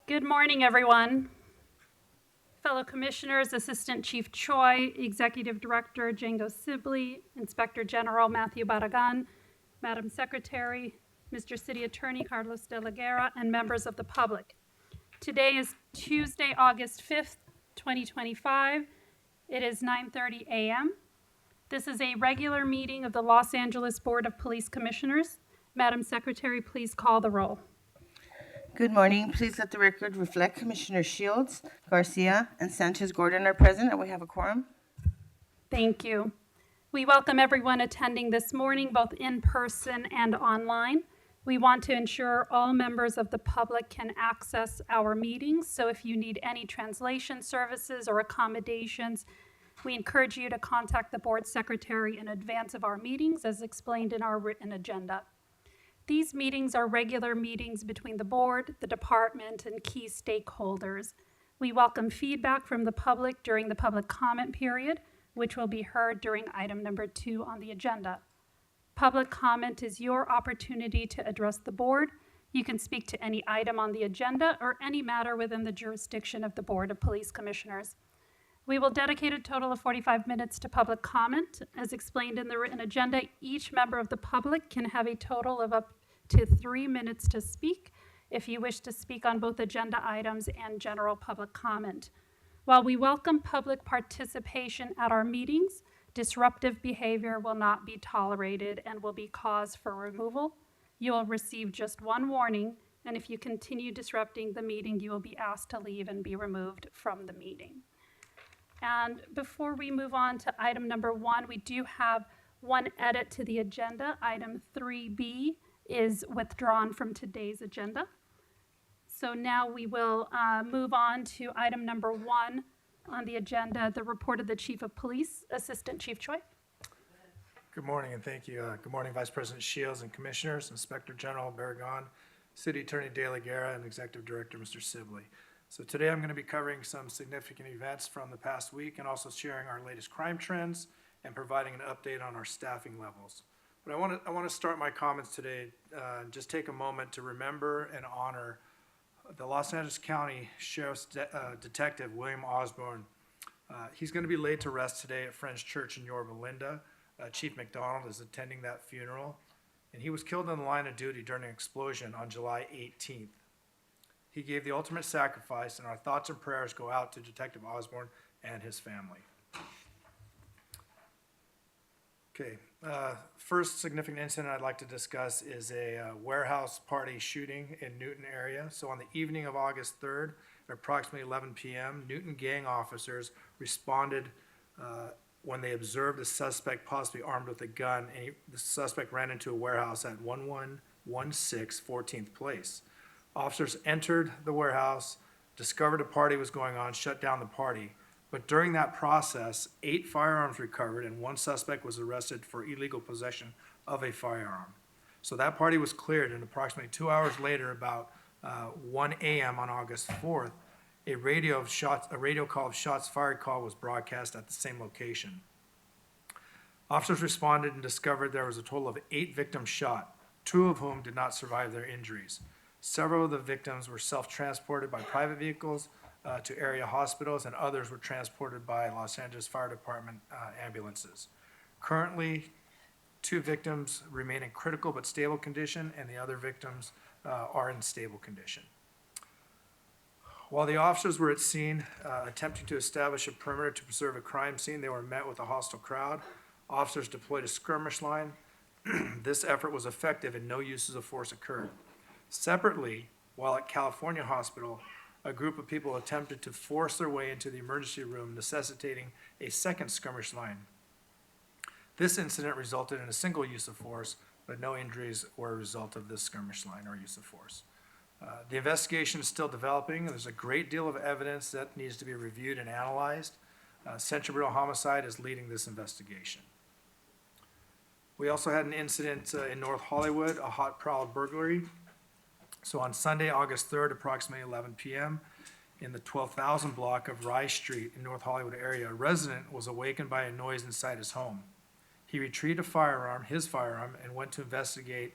Good morning, everyone. Fellow Commissioners, Assistant Chief Choi, Executive Director Django Sibley, Inspector General Matthew Barragan, Madam Secretary, Mr. City Attorney Carlos de la Guerra, and members of the public. Today is Tuesday, August 5th, 2025. It is 9:30 a.m. This is a regular meeting of the Los Angeles Board of Police Commissioners. Madam Secretary, please call the roll. Good morning. Please let the record reflect Commissioner Shields, Garcia, and Sanchez-Gordon are present, and we have a quorum. Thank you. We welcome everyone attending this morning, both in person and online. We want to ensure all members of the public can access our meetings, so if you need any translation services or accommodations, we encourage you to contact the board secretary in advance of our meetings, as explained in our written agenda. These meetings are regular meetings between the board, the department, and key stakeholders. We welcome feedback from the public during the public comment period, which will be heard during item number 2 on the agenda. Public comment is your opportunity to address the board. You can speak to any item on the agenda or any matter within the jurisdiction of the Board of Police Commissioners. We will dedicate a total of 45 minutes to public comment. As explained in the written agenda, each member of the public can have a total of up to 3 minutes to speak if you wish to speak on both agenda items and general public comment. While we welcome public participation at our meetings, disruptive behavior will not be tolerated and will be cause for removal. You will receive just one warning, and if you continue disrupting the meeting, you will be asked to leave and be removed from the meeting. And before we move on to item number 1, we do have one edit to the agenda. Item 3B is withdrawn from today's agenda. So now we will move on to item number 1 on the agenda, the report of the Chief of Police, Assistant Chief Choi. Good morning and thank you. Good morning, Vice President Shields and Commissioners, Inspector General Barragan, City Attorney De La Guerra, and Executive Director Mr. Sibley. So today I'm going to be covering some significant events from the past week and also sharing our latest crime trends and providing an update on our staffing levels. But I want to start my comments today and just take a moment to remember and honor the Los Angeles County Sheriff's Detective William Osborne. He's going to be laid to rest today at Friends Church in Yorba Linda. Chief McDonald is attending that funeral, and he was killed in the line of duty during an explosion on July 18th. He gave the ultimate sacrifice, and our thoughts and prayers go out to Detective Osborne and his family. Okay, first significant incident I'd like to discuss is a warehouse party shooting in Newton area. So on the evening of August 3rd, at approximately 11 p.m., Newton gang officers responded when they observed a suspect possibly armed with a gun, and the suspect ran into a warehouse at 1116 14th Place. Officers entered the warehouse, discovered a party was going on, shut down the party. But during that process, 8 firearms recovered and 1 suspect was arrested for illegal possession of a firearm. So that party was cleared, and approximately 2 hours later, about 1 a.m. on August 4th, a radio call of shots fired call was broadcast at the same location. Officers responded and discovered there was a total of 8 victims shot, 2 of whom did not survive their injuries. Several of the victims were self-transported by private vehicles to area hospitals, and others were transported by Los Angeles Fire Department ambulances. Currently, 2 victims remain in critical but stable condition, and the other victims are in stable condition. While the officers were at scene attempting to establish a perimeter to preserve a crime scene, they were met with a hostile crowd. Officers deployed a skirmish line. This effort was effective and no uses of force occurred. Separately, while at California Hospital, a group of people attempted to force their way into the emergency room, necessitating a second skirmish line. This incident resulted in a single use of force, but no injuries were a result of this skirmish line or use of force. The investigation is still developing. There's a great deal of evidence that needs to be reviewed and analyzed. Central Bureau Homicide is leading this investigation. We also had an incident in North Hollywood, a hot prowl burglary. So on Sunday, August 3rd, approximately 11 p.m., in the 12,000 block of Rye Street in North Hollywood area, a resident was awakened by a noise inside his home. He retrieved his firearm, and went to investigate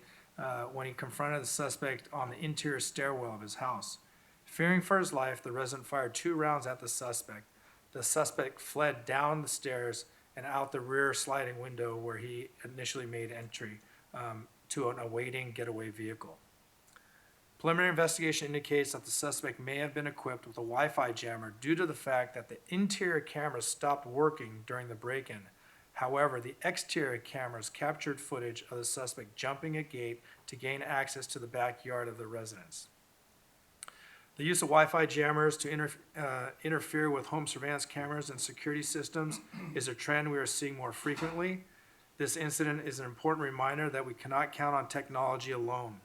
when he confronted the suspect on the interior stairwell of his house. Fearing for his life, the resident fired 2 rounds at the suspect. The suspect fled down the stairs and out the rear sliding window where he initially made entry to an awaiting getaway vehicle. Preliminary investigation indicates that the suspect may have been equipped with a Wi-Fi jammer due to the fact that the interior cameras stopped working during the break-in. However, the exterior cameras captured footage of the suspect jumping a gate to gain access to the backyard of the residence. The use of Wi-Fi jammers to interfere with home surveillance cameras and security systems is a trend we are seeing more frequently. This incident is an important reminder that we cannot count on technology alone.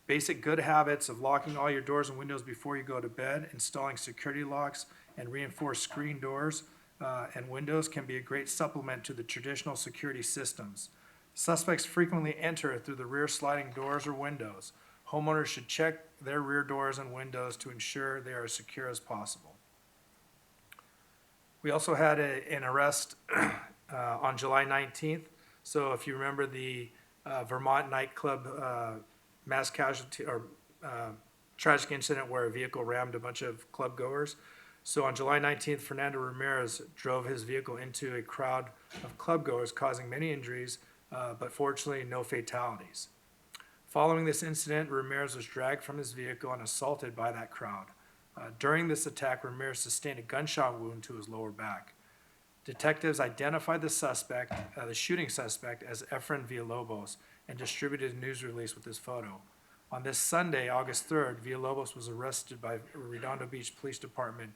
Basic good habits of locking all your doors and windows before you go to bed, installing security locks, and reinforced screen doors and windows can be a great supplement to the traditional security systems. Suspects frequently enter through the rear sliding doors or windows. Homeowners should check their rear doors and windows to ensure they are as secure as possible. We also had an arrest on July 19th. So if you remember the Vermont nightclub mass casualty or tragic incident where a vehicle rammed a bunch of club goers. So on July 19th, Fernando Ramirez drove his vehicle into a crowd of club goers, causing many injuries, but fortunately no fatalities. Following this incident, Ramirez was dragged from his vehicle and assaulted by that crowd. During this attack, Ramirez sustained a gunshot wound to his lower back. Detectives identified the suspect, the shooting suspect, as Efren Villalobos and distributed a news release with his photo. On this Sunday, August 3rd, Villalobos was arrested by Redondo Beach Police Department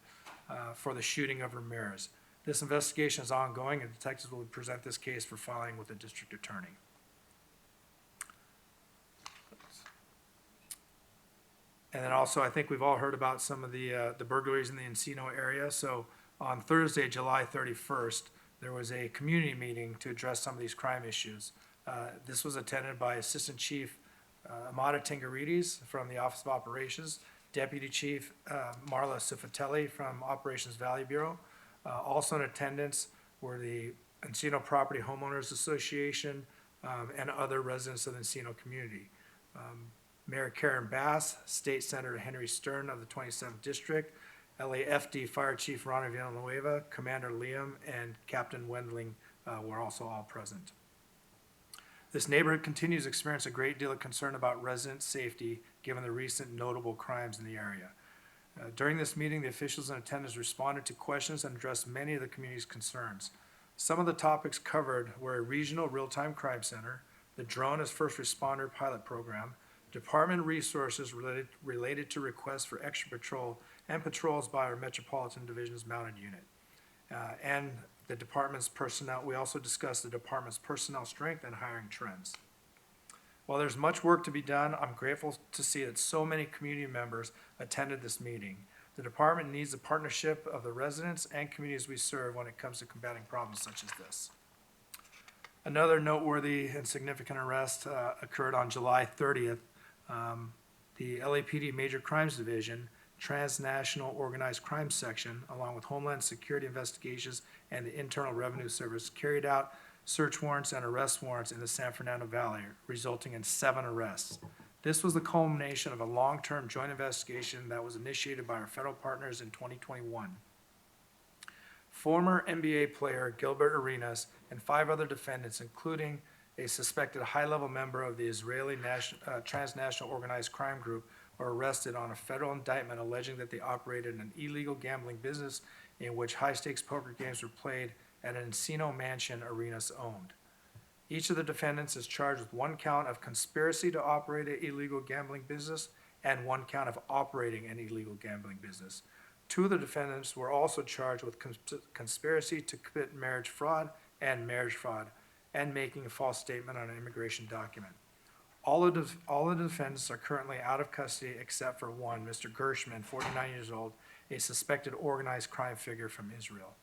for the shooting of Ramirez. This investigation is ongoing, and detectives will present this case for filing with the district attorney. And then also, I think we've all heard about some of the burglaries in the Encino area. So on Thursday, July 31st, there was a community meeting to address some of these crime issues. This was attended by Assistant Chief Amada Tingarides from the Office of Operations, Deputy Chief Marla Sufatelli from Operations Valley Bureau. Also in attendance were the Encino Property Homeowners Association and other residents of the Encino community. Mayor Karen Bass, State Senator Henry Stern of the 27th District, LAFD Fire Chief Ronnie Villanueva, Commander Liam, and Captain Wendling were also all present. This neighborhood continues to experience a great deal of concern about resident safety given the recent notable crimes in the area. During this meeting, the officials in attendance responded to questions and addressed many of the community's concerns. Some of the topics covered were a regional real-time crime center, the drone as first responder pilot program, department resources related to requests for extra patrol and patrols by our Metropolitan Division's mounted unit. And the department's personnel, we also discussed the department's personnel strength and hiring trends. While there's much work to be done, I'm grateful to see that so many community members attended this meeting. The department needs the partnership of the residents and communities we serve when it comes to combating problems such as this. Another noteworthy and significant arrest occurred on July 30th. The LAPD Major Crimes Division, Transnational Organized Crime Section, along with Homeland Security Investigations and the Internal Revenue Service, carried out search warrants and arrest warrants in the San Fernando Valley, resulting in 7 arrests. This was the culmination of a long-term joint investigation that was initiated by our federal partners in 2021. Former NBA player Gilbert Arenas and 5 other defendants, including a suspected high-level member of the Israeli transnational organized crime group, were arrested on a federal indictment alleging that they operated an illegal gambling business in which high-stakes poker games were played at an Encino mansion Arenas owned. Each of the defendants is charged with 1 count of conspiracy to operate an illegal gambling business and 1 count of operating an illegal gambling business. 2 of the defendants were also charged with conspiracy to commit marriage fraud and making a false statement on an immigration document. All of the defendants are currently out of custody except for one, Mr. Gershman, 49 years old, a suspected organized crime figure from Israel.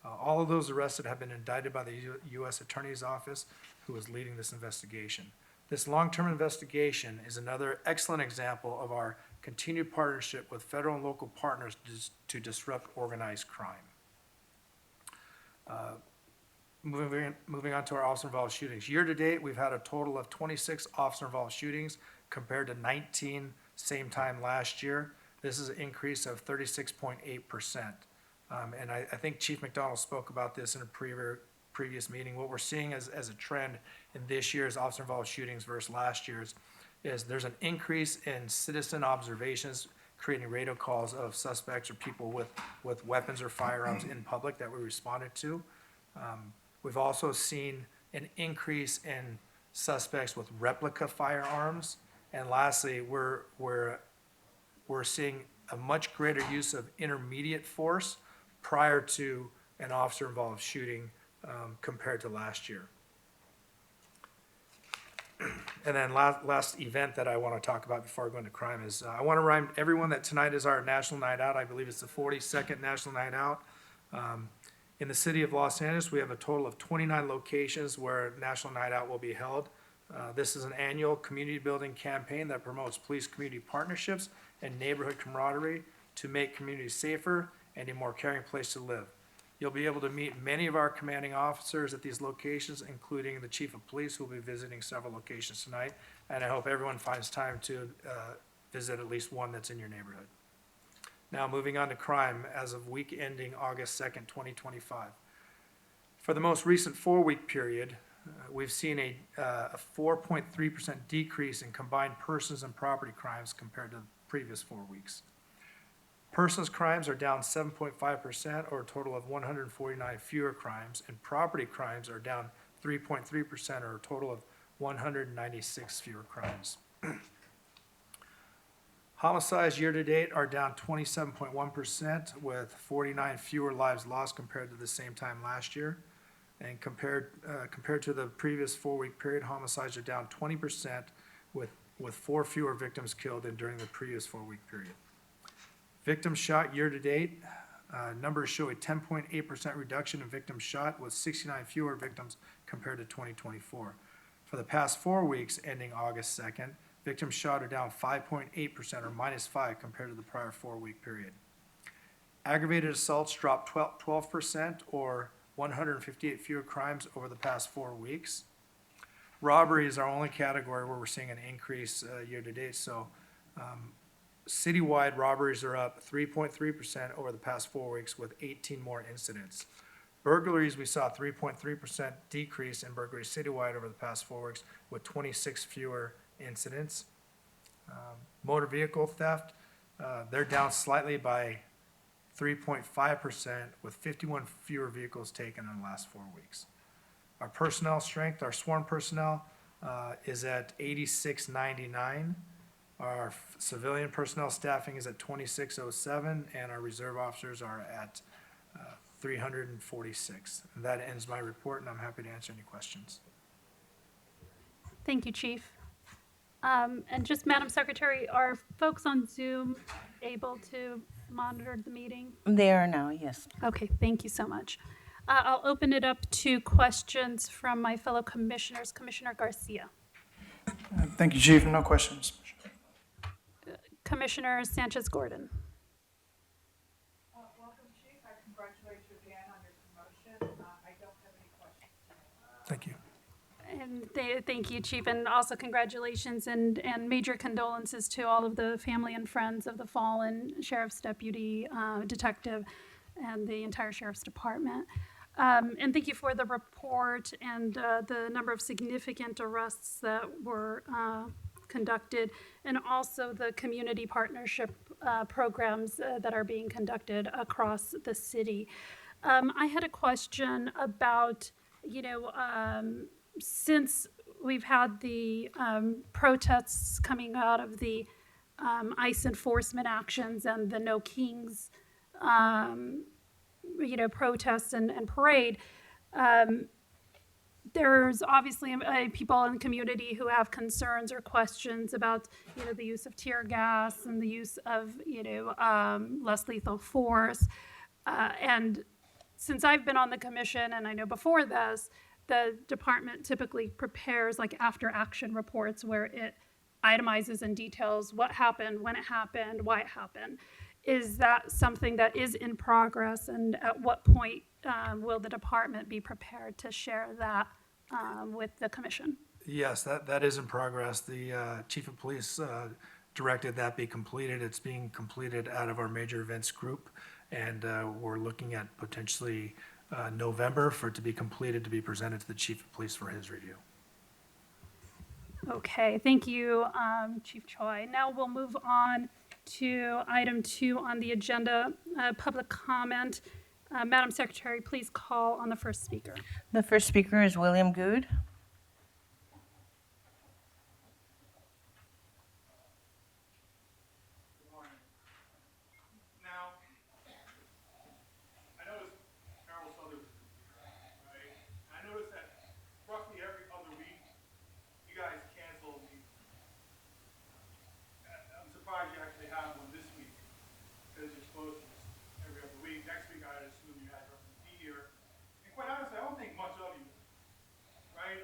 All of those arrested have been indicted by the U.S. Attorney's Office, who is leading this investigation. This long-term investigation is another excellent example of our continued partnership with federal and local partners to disrupt organized crime. Moving on to our officer-involved shootings. Year to date, we've had a total of 26 officer-involved shootings compared to 19 same time last year. This is an increase of 36.8%. And I think Chief McDonald spoke about this in a previous meeting. What we're seeing as a trend in this year's officer-involved shootings versus last year's is there's an increase in citizen observations, creating radio calls of suspects or people with weapons or firearms in public that we responded to. We've also seen an increase in suspects with replica firearms. And lastly, we're seeing a much greater use of intermediate force prior to an officer-involved shooting compared to last year. And then last event that I want to talk about before I go into crime is, I want to remind everyone that tonight is our National Night Out. I believe it's the 42nd National Night Out. In the city of Los Angeles, we have a total of 29 locations where National Night Out will be held. This is an annual community building campaign that promotes police-community partnerships and neighborhood camaraderie to make communities safer and a more caring place to live. You'll be able to meet many of our commanding officers at these locations, including the chief of police, who will be visiting several locations tonight. And I hope everyone finds time to visit at least one that's in your neighborhood. Now, moving on to crime, as of week ending August 2nd, 2025. For the most recent 4-week period, we've seen a 4.3% decrease in combined persons and property crimes compared to the previous 4 weeks. Persons crimes are down 7.5%, or a total of 149 fewer crimes, and property crimes are down 3.3%, or a total of 196 fewer crimes. Homicides year-to-date are down 27.1%, with 49 fewer lives lost compared to the same time last year. And compared to the previous 4-week period, homicides are down 20%, with 4 fewer victims killed than during the previous 4-week period. Victims shot year-to-date, numbers show a 10.8% reduction in victims shot, with 69 fewer victims compared to 2024. For the past 4 weeks, ending August 2nd, victims shot are down 5.8%, or -5 compared to the prior 4-week period. Aggravated assaults dropped 12%, or 158 fewer crimes over the past 4 weeks. Robbery is our only category where we're seeing an increase year-to-date. So citywide robberies are up 3.3% over the past 4 weeks, with 18 more incidents. Burglaries, we saw a 3.3% decrease in burglaries citywide over the past 4 weeks, with 26 fewer incidents. Motor vehicle theft, they're down slightly by 3.5%, with 51 fewer vehicles taken in the last 4 weeks. Our personnel strength, our sworn personnel, is at 8699. Our civilian personnel staffing is at 2607, and our reserve officers are at 346. And that ends my report, and I'm happy to answer any questions. Thank you, Chief. And just, Madam Secretary, are folks on Zoom able to monitor the meeting? They are now, yes. Okay, thank you so much. I'll open it up to questions from my fellow commissioners. Commissioner Garcia. Thank you, Chief. No questions. Commissioner Sanchez Gordon. Welcome, Chief. I congratulate you again on your promotion. I don't have any questions. Thank you. And thank you, Chief, and also congratulations and major condolences to all of the family and friends of the fallen sheriff's deputy, detective, and the entire sheriff's department. And thank you for the report and the number of significant arrests that were conducted, and also the community partnership programs that are being conducted across the city. I had a question about, since we've had the protests coming out of the ICE enforcement actions and the No Kings, protests and parade, there's obviously people in the community who have concerns or questions about, the use of tear gas and the use of, less lethal force. And since I've been on the commission, and I know before this, the department typically prepares like after action reports where it itemizes and details what happened, when it happened, why it happened. Is that something that is in progress, and at what point will the department be prepared to share that with the commission? Yes, that is in progress. The chief of police directed that be completed. It's being completed out of our major events group, and we're looking at potentially November for it to be completed, to be presented to the chief of police for his review. Okay, thank you, Chief Choi. Now we'll move on to item 2 on the agenda, public comment. Madam Secretary, please call on the first speaker. The first speaker is William Good. Now, I noticed Carol Southern, right? I noticed that roughly every other week, you guys cancel me. I'm surprised you actually have one this week, because you're supposed to every other week. Next week, I'd assume you guys are going to be here. And quite honestly, I don't think much of you, right?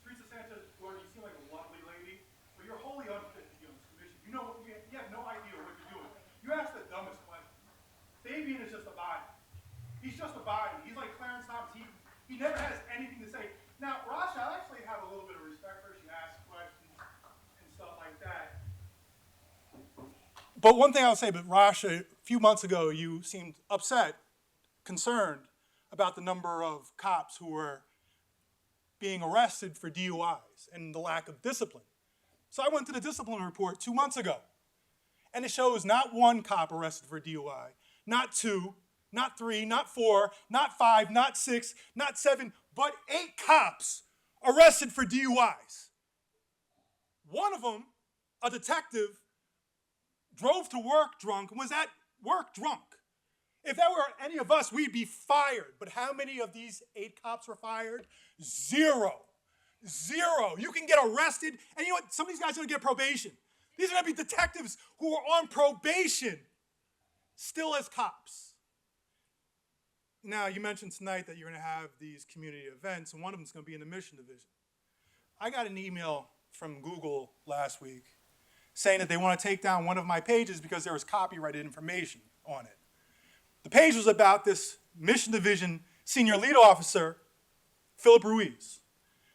Teresa Sanchez, Gordon, you seem like a lovely lady, but you're wholly unfit to be on this commission. You know, you have no idea what you're doing. You ask the dumbest questions. Fabian is just a body. He's just a body. He's like Clarence Thomas. He never has anything to say. Now, Rasha, I actually have a little bit of respect for her. She asks questions and stuff like that. But one thing I'll say, but Rasha, a few months ago, you seemed upset, concerned about the number of cops who were being arrested for DUIs and the lack of discipline. So I went to the discipline report 2 months ago, and it shows not 1 cop arrested for DUI, not 2, not 3, not 4, not 5, not 6, not 7, but 8 cops arrested for DUIs. One of them, a detective, drove to work drunk and was at work drunk. If that were any of us, we'd be fired. But how many of these 8 cops were fired? 0. 0. You can get arrested, and you know what? Some of these guys are going to get probation. These are going to be detectives who are on probation, still as cops. Now, you mentioned tonight that you're going to have these community events, and one of them is going to be in the Mission Division. I got an email from Google last week saying that they want to take down one of my pages because there was copyrighted information on it. The page was about this Mission Division Senior Lead Officer, Philip Ruiz.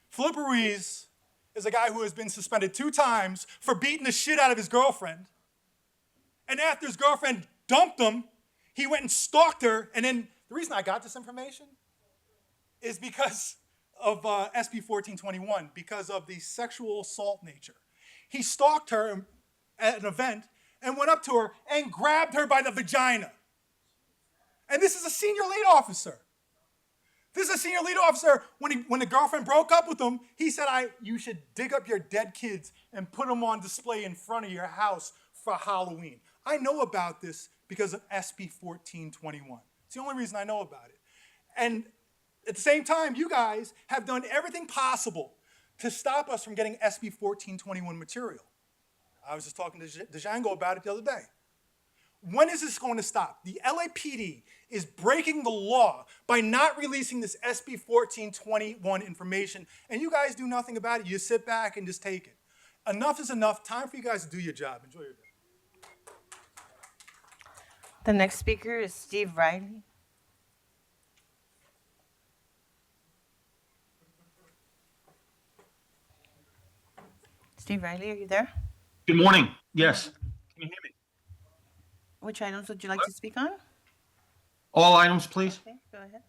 Philip Ruiz is a guy who has been suspended 2 times for beating the shit out of his girlfriend. And after his girlfriend dumped him, he went and stalked her. And then the reason I got this information is because of SB 1421, because of the sexual assault nature. He stalked her at an event and went up to her and grabbed her by the vagina. And this is a senior lead officer. This is a senior lead officer. When the girlfriend broke up with him, he said, you should dig up your dead kids and put them on display in front of your house for Halloween. I know about this because of SB 1421. It's the only reason I know about it. And at the same time, you guys have done everything possible to stop us from getting SB 1421 material. I was just talking to Django about it the other day. When is this going to stop? The LAPD is breaking the law by not releasing this SB 1421 information, and you guys do nothing about it. You sit back and just take it. Enough is enough. Time for you guys to do your job. Enjoy your day. The next speaker is Steve Riley. Steve Riley, are you there? Good morning. Yes. Can you hear me? Which items would you like to speak on? All items, please. Okay, go ahead.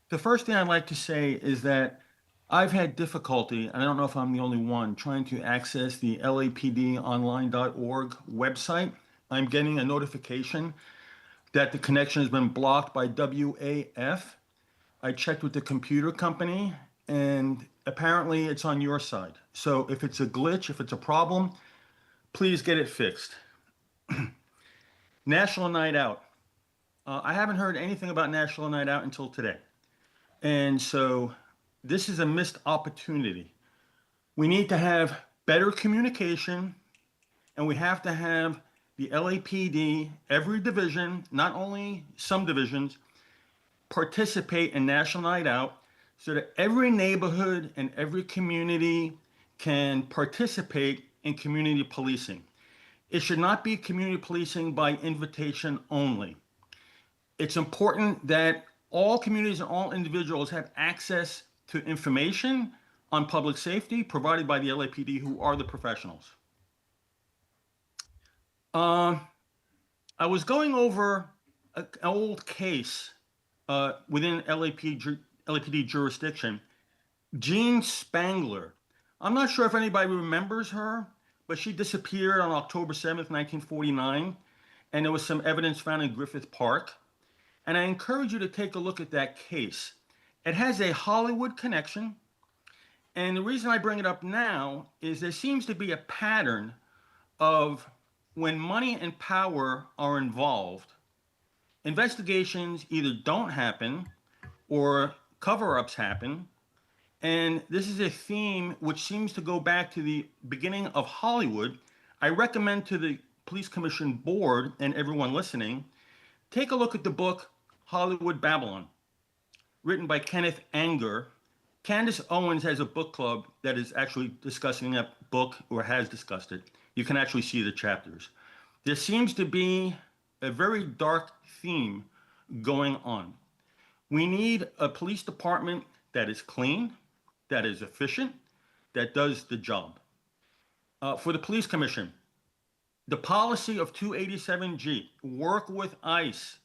The first thing I'd like to say is that I've had difficulty, and I don't know if I'm the only one, trying to access the lapdonline.org website. I'm getting a notification that the connection has been blocked by WAF. I checked with the computer company, and apparently it's on your side. So if it's a glitch, if it's a problem, please get it fixed. National Night Out. I haven't heard anything about National Night Out until today. And so this is a missed opportunity. We need to have better communication, and we have to have the LAPD, every division, not only some divisions, participate in National Night Out so that every neighborhood and every community can participate in community policing. It should not be community policing by invitation only. It's important that all communities and all individuals have access to information on public safety provided by the LAPD, who are the professionals. I was going over an old case within LAPD jurisdiction. Jean Spangler. I'm not sure if anybody remembers her, but she disappeared on October 7th, 1949, and there was some evidence found in Griffith Park. And I encourage you to take a look at that case. It has a Hollywood connection. And the reason I bring it up now is there seems to be a pattern of when money and power are involved, investigations either don't happen or cover-ups happen. And this is a theme which seems to go back to the beginning of Hollywood. I recommend to the Police Commission Board and everyone listening, take a look at the book Hollywood Babylon, written by Kenneth Anger. Candace Owens has a book club that is actually discussing that book or has discussed it. You can actually see the chapters. There seems to be a very dark theme going on. We need a police department that is clean, that is efficient, that does the job. For the Police Commission, the policy of 287G, work with ICE.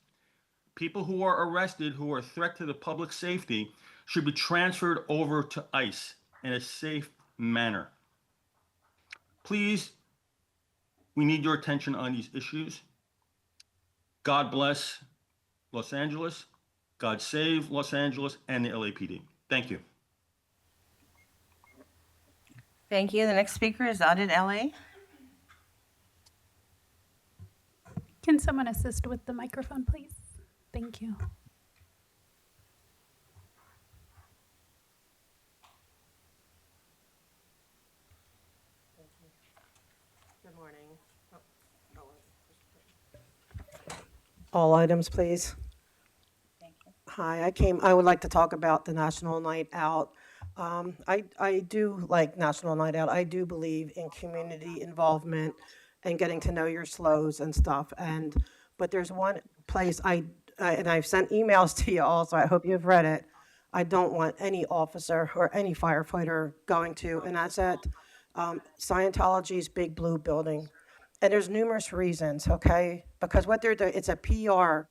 People who are arrested who are a threat to the public safety should be transferred over to ICE in a safe manner. Please, we need your attention on these issues. God bless Los Angeles. God save Los Angeles and the LAPD. Thank you. Thank you. The next speaker is Audit LA. Can someone assist with the microphone, please? Thank you. Good morning. All items, please. Hi, I would like to talk about the National Night Out. I do like National Night Out. I do believe in community involvement and getting to know your SLOs and stuff. But there's one place and I've sent emails to you all, so I hope you've read it. I don't want any officer or any firefighter going to, and that's at Scientology's Big Blue building. And there's numerous reasons, okay? Because what they're doing, it's a PR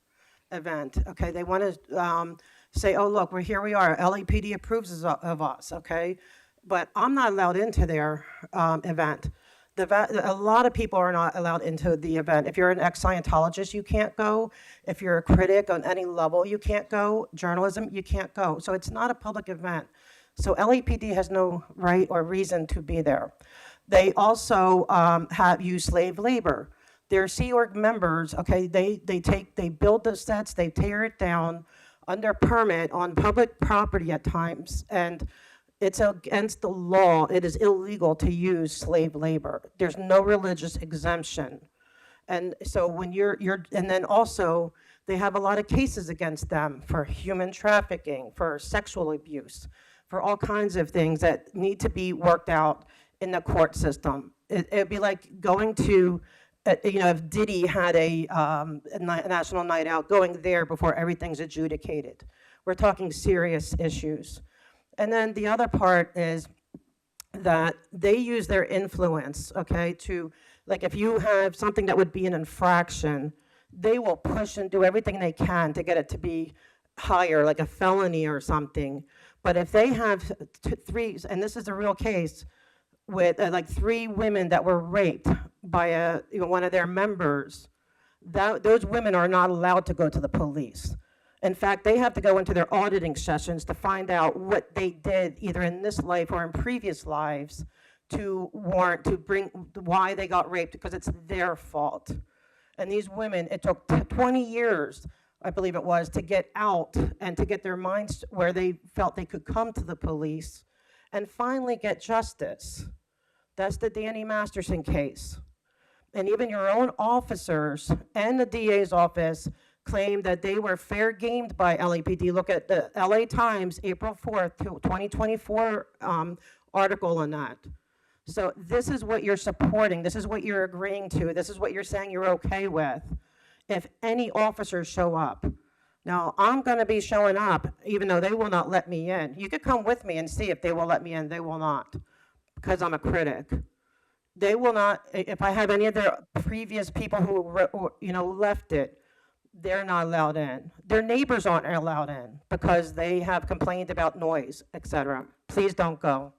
event, okay? They want to say, oh, look, here we are. LAPD approves of us, okay? But I'm not allowed into their event. A lot of people are not allowed into the event. If you're an ex-Scientologist, you can't go. If you're a critic on any level, you can't go. Journalism, you can't go. So it's not a public event. So LAPD has no right or reason to be there. They also have used slave labor. Their Sea Org members, okay, they build the sets, they tear it down under permit on public property at times, and it's against the law. It is illegal to use slave labor. There's no religious exemption. And so when and then also they have a lot of cases against them for human trafficking, for sexual abuse, for all kinds of things that need to be worked out in the court system. It'd be like going to, if Diddy had a national night out, going there before everything's adjudicated. We're talking serious issues. And then the other part is that they use their influence, okay, to, like if you have something that would be an infraction, they will push and do everything they can to get it to be higher, like a felony or something. But if they have three, and this is a real case, with like 3 women that were raped by one of their members, those women are not allowed to go to the police. In fact, they have to go into their auditing sessions to find out what they did either in this life or in previous lives to bring why they got raped, because it's their fault. And these women, it took 20 years, I believe it was, to get out and to get their minds where they felt they could come to the police and finally get justice. That's the Danny Masterson case. And even your own officers and the DA's office claimed that they were fair gamed by LAPD. Look at the LA Times, April 4th, 2024 article on that. So this is what you're supporting. This is what you're agreeing to. This is what you're saying you're okay with. If any officers show up. Now, I'm going to be showing up, even though they will not let me in. You could come with me and see if they will let me in. They will not, because I'm a critic. They will not, if I have any of their previous people left it, they're not allowed in. Their neighbors aren't allowed in because they have complained about noise, etc. Please don't go.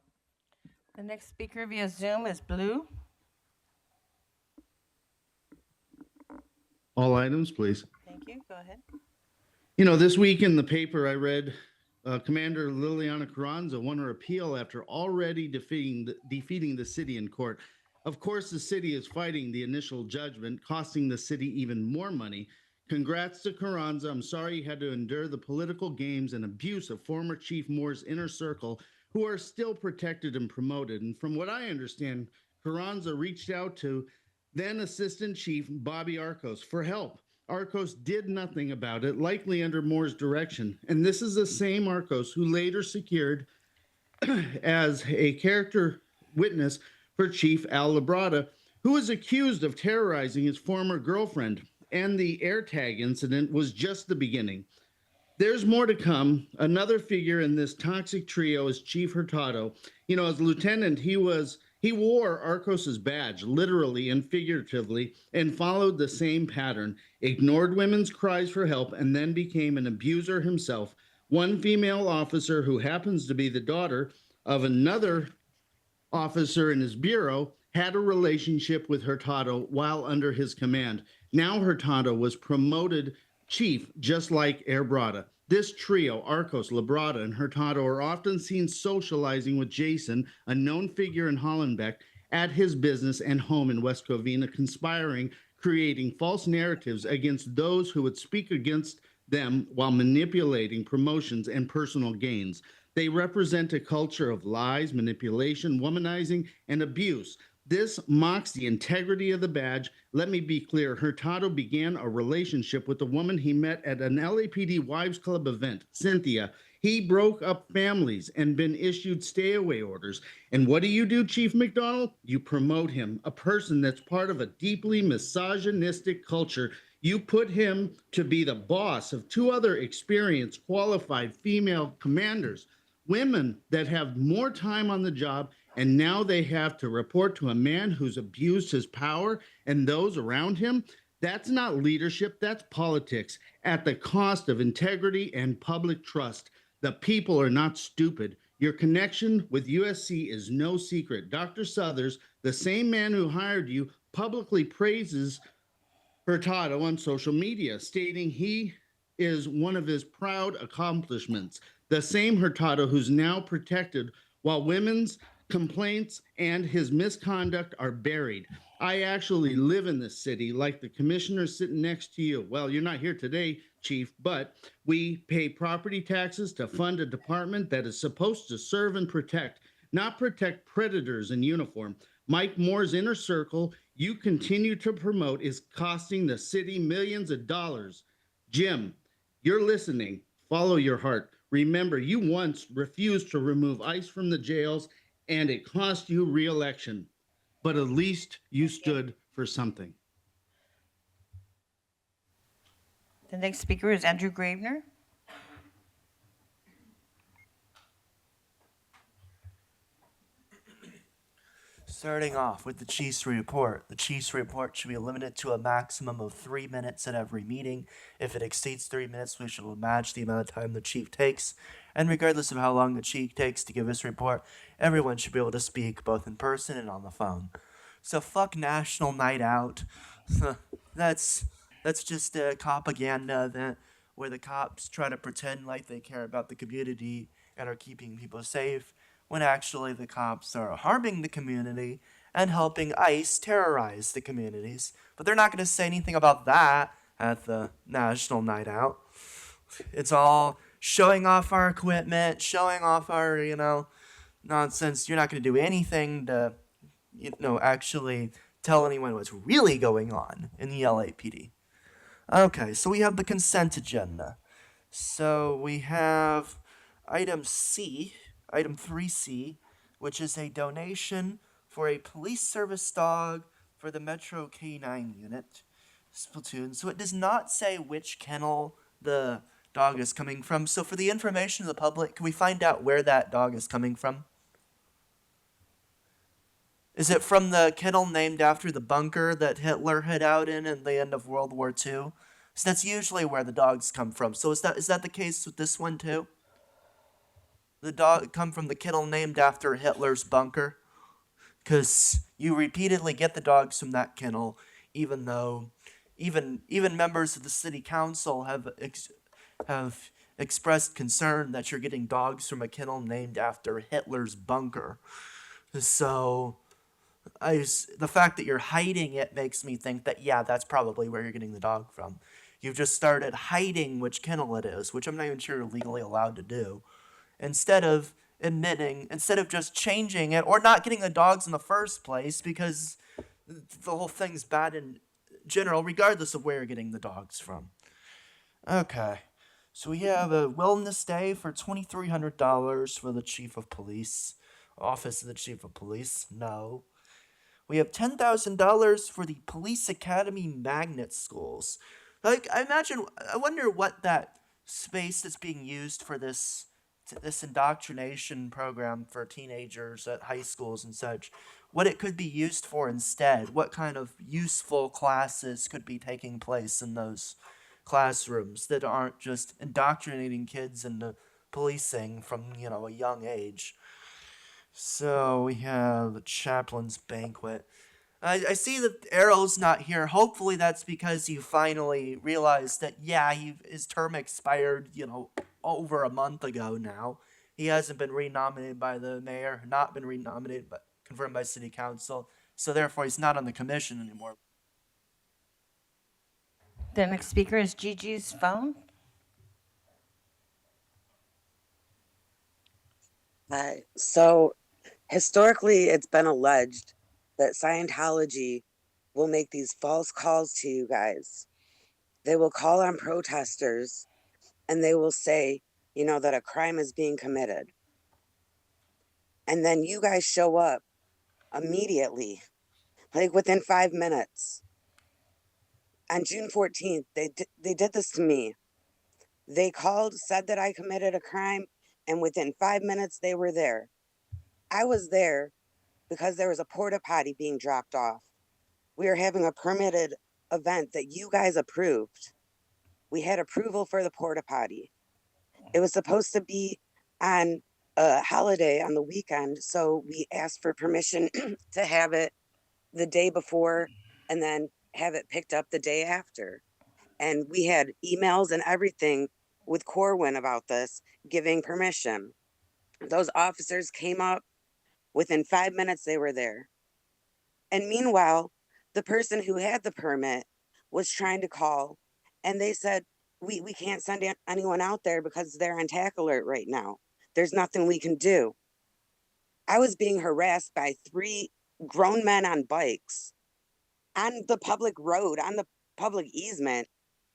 The next speaker via Zoom is Blue. All items, please. Thank you. Go ahead. You know, this week in the paper, I read Commander Liliana Carranza won her appeal after already defeating the city in court. Of course, the city is fighting the initial judgment, costing the city even more money. Congrats to Carranza. I'm sorry you had to endure the political games and abuse of former Chief Moore's inner circle, who are still protected and promoted. And from what I understand, Carranza reached out to then Assistant Chief Bobby Arcos for help. Arcos did nothing about it, likely under Moore's direction. And this is the same Arcos who later secured as a character witness for Chief Al Labrada, who was accused of terrorizing his former girlfriend. And the AirTag incident was just the beginning. There's more to come. Another figure in this toxic trio is Chief Hurtado. You know, as lieutenant, he wore Arcos's badge, literally and figuratively, and followed the same pattern, ignored women's cries for help, and then became an abuser himself. One female officer who happens to be the daughter of another officer in his bureau had a relationship with Hurtado while under his command. Now Hurtado was promoted chief, just like Labrada. This trio, Arcos, Labrada, and Hurtado, are often seen socializing with Jason, a known figure in Hollenbeck, at his business and home in West Covina, conspiring, creating false narratives against those who would speak against them while manipulating promotions and personal gains. They represent a culture of lies, manipulation, womanizing, and abuse. This mocks the integrity of the badge. Let me be clear. Hurtado began a relationship with a woman he met at an LAPD Wives Club event, Cynthia. He broke up families and been issued stay-away orders. And what do, Chief McDonald? You promote him, a person that's part of a deeply misogynistic culture. You put him to be the boss of two other experienced, qualified female commanders, women that have more time on the job, and now they have to report to a man who's abused his power and those around him. That's not leadership, that's politics at the cost of integrity and public trust. The people are not stupid. Your connection with USC is no secret. Dr. Southers, the same man who hired you, publicly praises Hurtado on social media, stating he is one of his proud accomplishments. The same Hurtado who's now protected while women's complaints and his misconduct are buried. I actually live in this city, like the commissioner sitting next to you. Well, you're not here today, Chief, but we pay property taxes to fund a department that is supposed to serve and protect, not protect predators in uniform. Mike Moore's inner circle you continue to promote is costing the city millions of dollars. Jim, you're listening. Follow your heart. Remember, you once refused to remove ICE from the jails, and it cost you re-election. But at least you stood for something. The next speaker is Andrew Gravener. Starting off with the Chief's report. The Chief's report should be limited to a maximum of 3 minutes at every meeting. If it exceeds 3 minutes, we shall match the amount of time the Chief takes. And regardless of how long the Chief takes to give his report, everyone should be able to speak both in person and on the phone. So fuck National Night Out. That's just a propaganda that where the cops try to pretend like they care about the community and are keeping people safe, when actually the cops are harming the community and helping ICE terrorize the communities. But they're not going to say anything about that at the National Night Out. It's all showing off our equipment, showing off our, nonsense. You're not going to do anything to, actually tell anyone what's really going on in the LAPD. Okay, so we have the consent agenda. So we have item 3C, which is a donation for a police service dog for the Metro K9 unit, Splatoon. So it does not say which kennel the dog is coming from. So for the information of the public, can we find out where that dog is coming from? Is it from the kennel named after the bunker that Hitler hid out in at the end of World War II? So that's usually where the dogs come from. So is that the case with this one too? The dog come from the kennel named after Hitler's bunker? Because you repeatedly get the dogs from that kennel, even though even members of the city council have expressed concern that you're getting dogs from a kennel named after Hitler's bunker. So the fact that you're hiding it makes me think that, yeah, that's probably where you're getting the dog from. You've just started hiding which kennel it is, which I'm not even sure you're legally allowed to do, instead of just changing it or not getting the dogs in the first place, because the whole thing's bad in general, regardless of where you're getting the dogs from. Okay. So we have a wellness day for $2,300 for the chief of police. Office of the chief of police. No. We have $10,000 for the police academy magnet schools. Like, I wonder what that space that's being used for this indoctrination program for teenagers at high schools and such, what it could be used for instead. What kind of useful classes could be taking place in those classrooms that aren't just indoctrinating kids into policing from, a young age. So we have the chaplain's banquet. I see that Arrow's not here. Hopefully that's because you finally realized that, yeah, his term expired, over a month ago now. He hasn't been renominated by the mayor, not been renominated, but confirmed by city council. So therefore he's not on the commission anymore. The next speaker is Gigi's phone. Hi. So historically, it's been alleged that Scientology will make these false calls to you guys. They will call on protesters and they will say, that a crime is being committed. And then you guys show up immediately, like within 5 minutes. On June 14th, they did this to me. They called, said that I committed a crime, and within 5 minutes, they were there. I was there because there was a porta potty being dropped off. We were having a permitted event that you guys approved. We had approval for the porta potty. It was supposed to be on a holiday on the weekend, so we asked for permission to have it the day before and then have it picked up the day after. And we had emails and everything with Corwin about this, giving permission. Those officers came up. Within 5 minutes, they were there. And meanwhile, the person who had the permit was trying to call, and they said, we can't send anyone out there because they're on TAC alert right now. There's nothing we can do. I was being harassed by 3 grown men on bikes on the public road, on the public easement,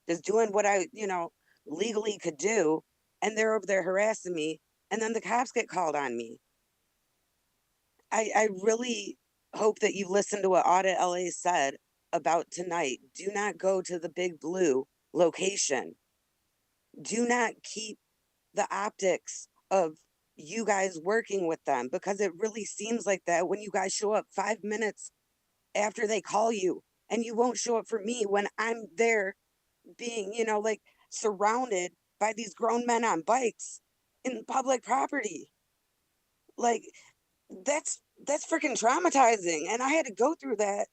just doing what I, legally could do. And they're over there harassing me. And then the cops get called on me. I really hope that you listen to what Audit LA said about tonight. Do not go to the Big Blue location. Do not keep the optics of you guys working with them, because it really seems like that when you guys show up 5 minutes after they call you, and you won't show up for me when I'm there being, surrounded by these grown men on bikes in public property. Like, that's freaking traumatizing. And I had to go through that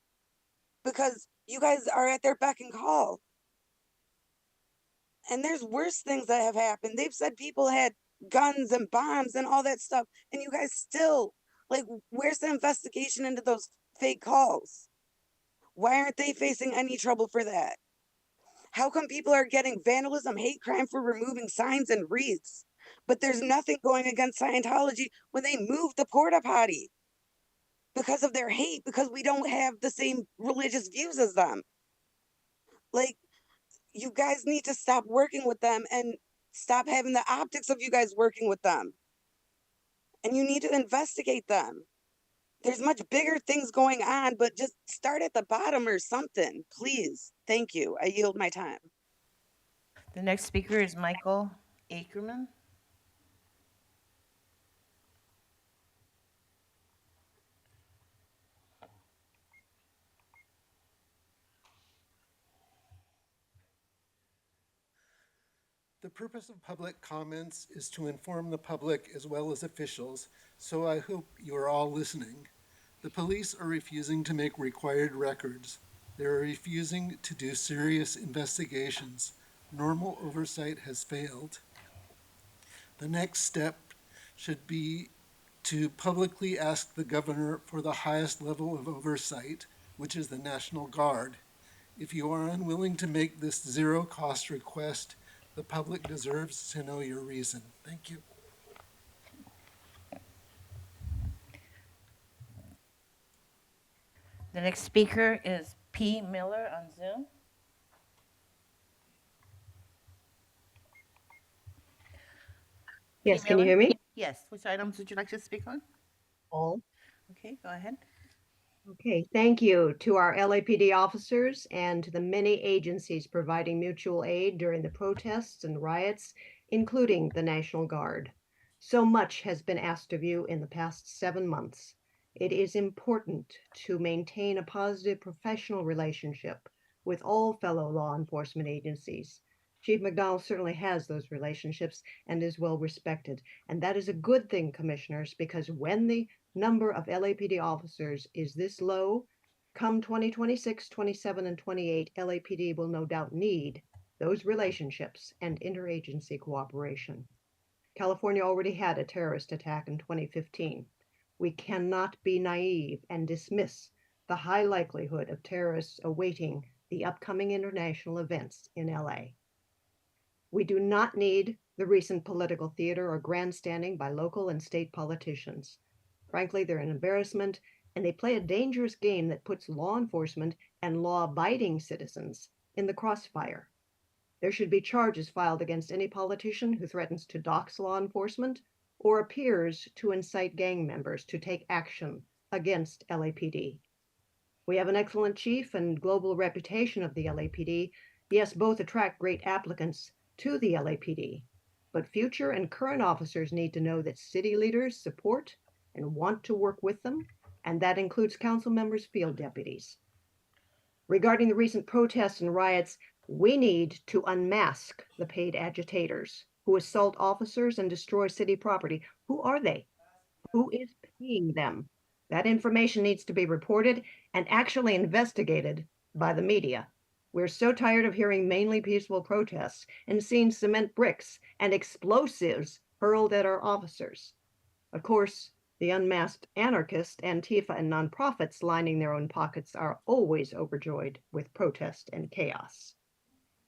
because you guys are at their beck and call. And there's worse things that have happened. They've said people had guns and bombs and all that stuff. And you guys still, where's the investigation into those fake calls? Why aren't they facing any trouble for that? How come people are getting vandalism, hate crime for removing signs and wreaths, but there's nothing going against Scientology when they move the porta potty because of their hate, because we don't have the same religious views as them? You guys need to stop working with them and stop having the optics of you guys working with them. And you need to investigate them. There's much bigger things going on, but just start at the bottom or something, please. Thank you. I yield my time. The next speaker is Michael Ackerman. The purpose of public comments is to inform the public as well as officials, so I hope you are all listening. The police are refusing to make required records. They are refusing to do serious investigations. Normal oversight has failed. The next step should be to publicly ask the governor for the highest level of oversight, which is the National Guard. If you are unwilling to make this zero-cost request, the public deserves to know your reason. Thank you. The next speaker is P. Miller on Zoom. Yes, P. can you Miller? hear me? Yes. Which items would you like to speak on? All. Okay, go ahead. Okay, thank you to our LAPD officers and to the many agencies providing mutual aid during the protests and riots, including the National Guard. So much has been asked of you in the past 7 months. It is important to maintain a positive professional relationship with all fellow law enforcement agencies. Chief McDonald certainly has those relationships and is well respected. And that is a good thing, commissioners, because when the number of LAPD officers is this low, come 2026, 27, and 28, LAPD will no doubt need those relationships and interagency cooperation. California already had a terrorist attack in 2015. We cannot be naive and dismiss the high likelihood of terrorists awaiting the upcoming international events in LA. We do not need the recent political theater or grandstanding by local and state politicians. Frankly, they're an embarrassment, and they play a dangerous game that puts law enforcement and law-abiding citizens in the crossfire. There should be charges filed against any politician who threatens to dox law enforcement or appears to incite gang members to take action against LAPD. We have an excellent chief and global reputation of the LAPD. Yes, both attract great applicants to the LAPD, but future and current officers need to know that city leaders support and want to work with them, and that includes council members, field deputies. Regarding the recent protests and riots, we need to unmask the paid agitators who assault officers and destroy city property. Who are they? Who is paying them? That information needs to be reported and actually investigated by the media. We're so tired of hearing mainly peaceful protests and seeing cement bricks and explosives hurled at our officers. Of course, the unmasked anarchists, Antifa, and nonprofits lining their own pockets are always overjoyed with protest and chaos.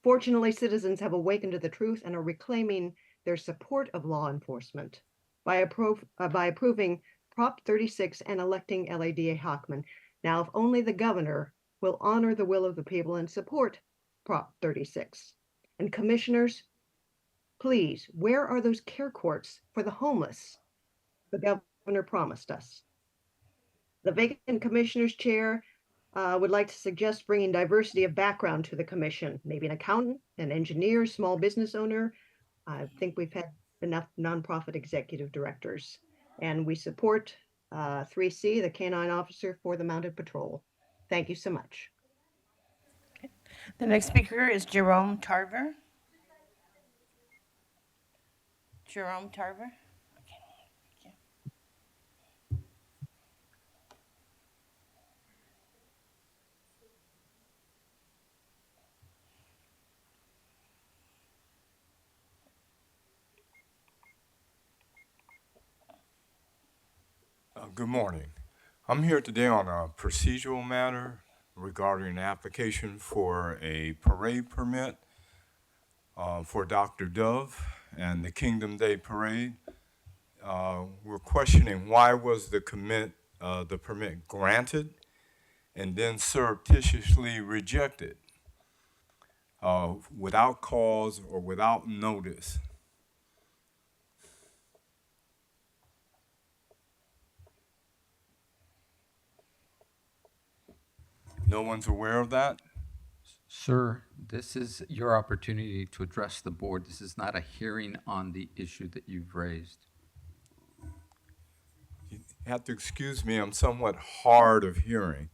Fortunately, citizens have awakened to the truth and are reclaiming their support of law enforcement by approving Prop 36 and electing LADA Hochman. Now, if only the governor will honor the will of the people and support Prop 36. And commissioners, please, where are those care courts for the homeless the governor promised us? The vacant commissioner's chair would like to suggest bringing diversity of background to the commission, maybe an accountant, an engineer, small business owner. I think we've had enough nonprofit executive directors. And we support 3C, the canine officer for the Mounted Patrol. Thank you so much. The next speaker is Jerome Tarver. Jerome Tarver. Good morning. I'm here today on a procedural matter regarding an application for a parade permit for Dr. Dove and the Kingdom Day Parade. We're questioning why was the permit granted and then surreptitiously rejected without cause or without notice. No one's aware of that? Sir, this is your opportunity to address the board. This is not a hearing on the issue that you've raised. You have to excuse me, I'm somewhat hard of hearing.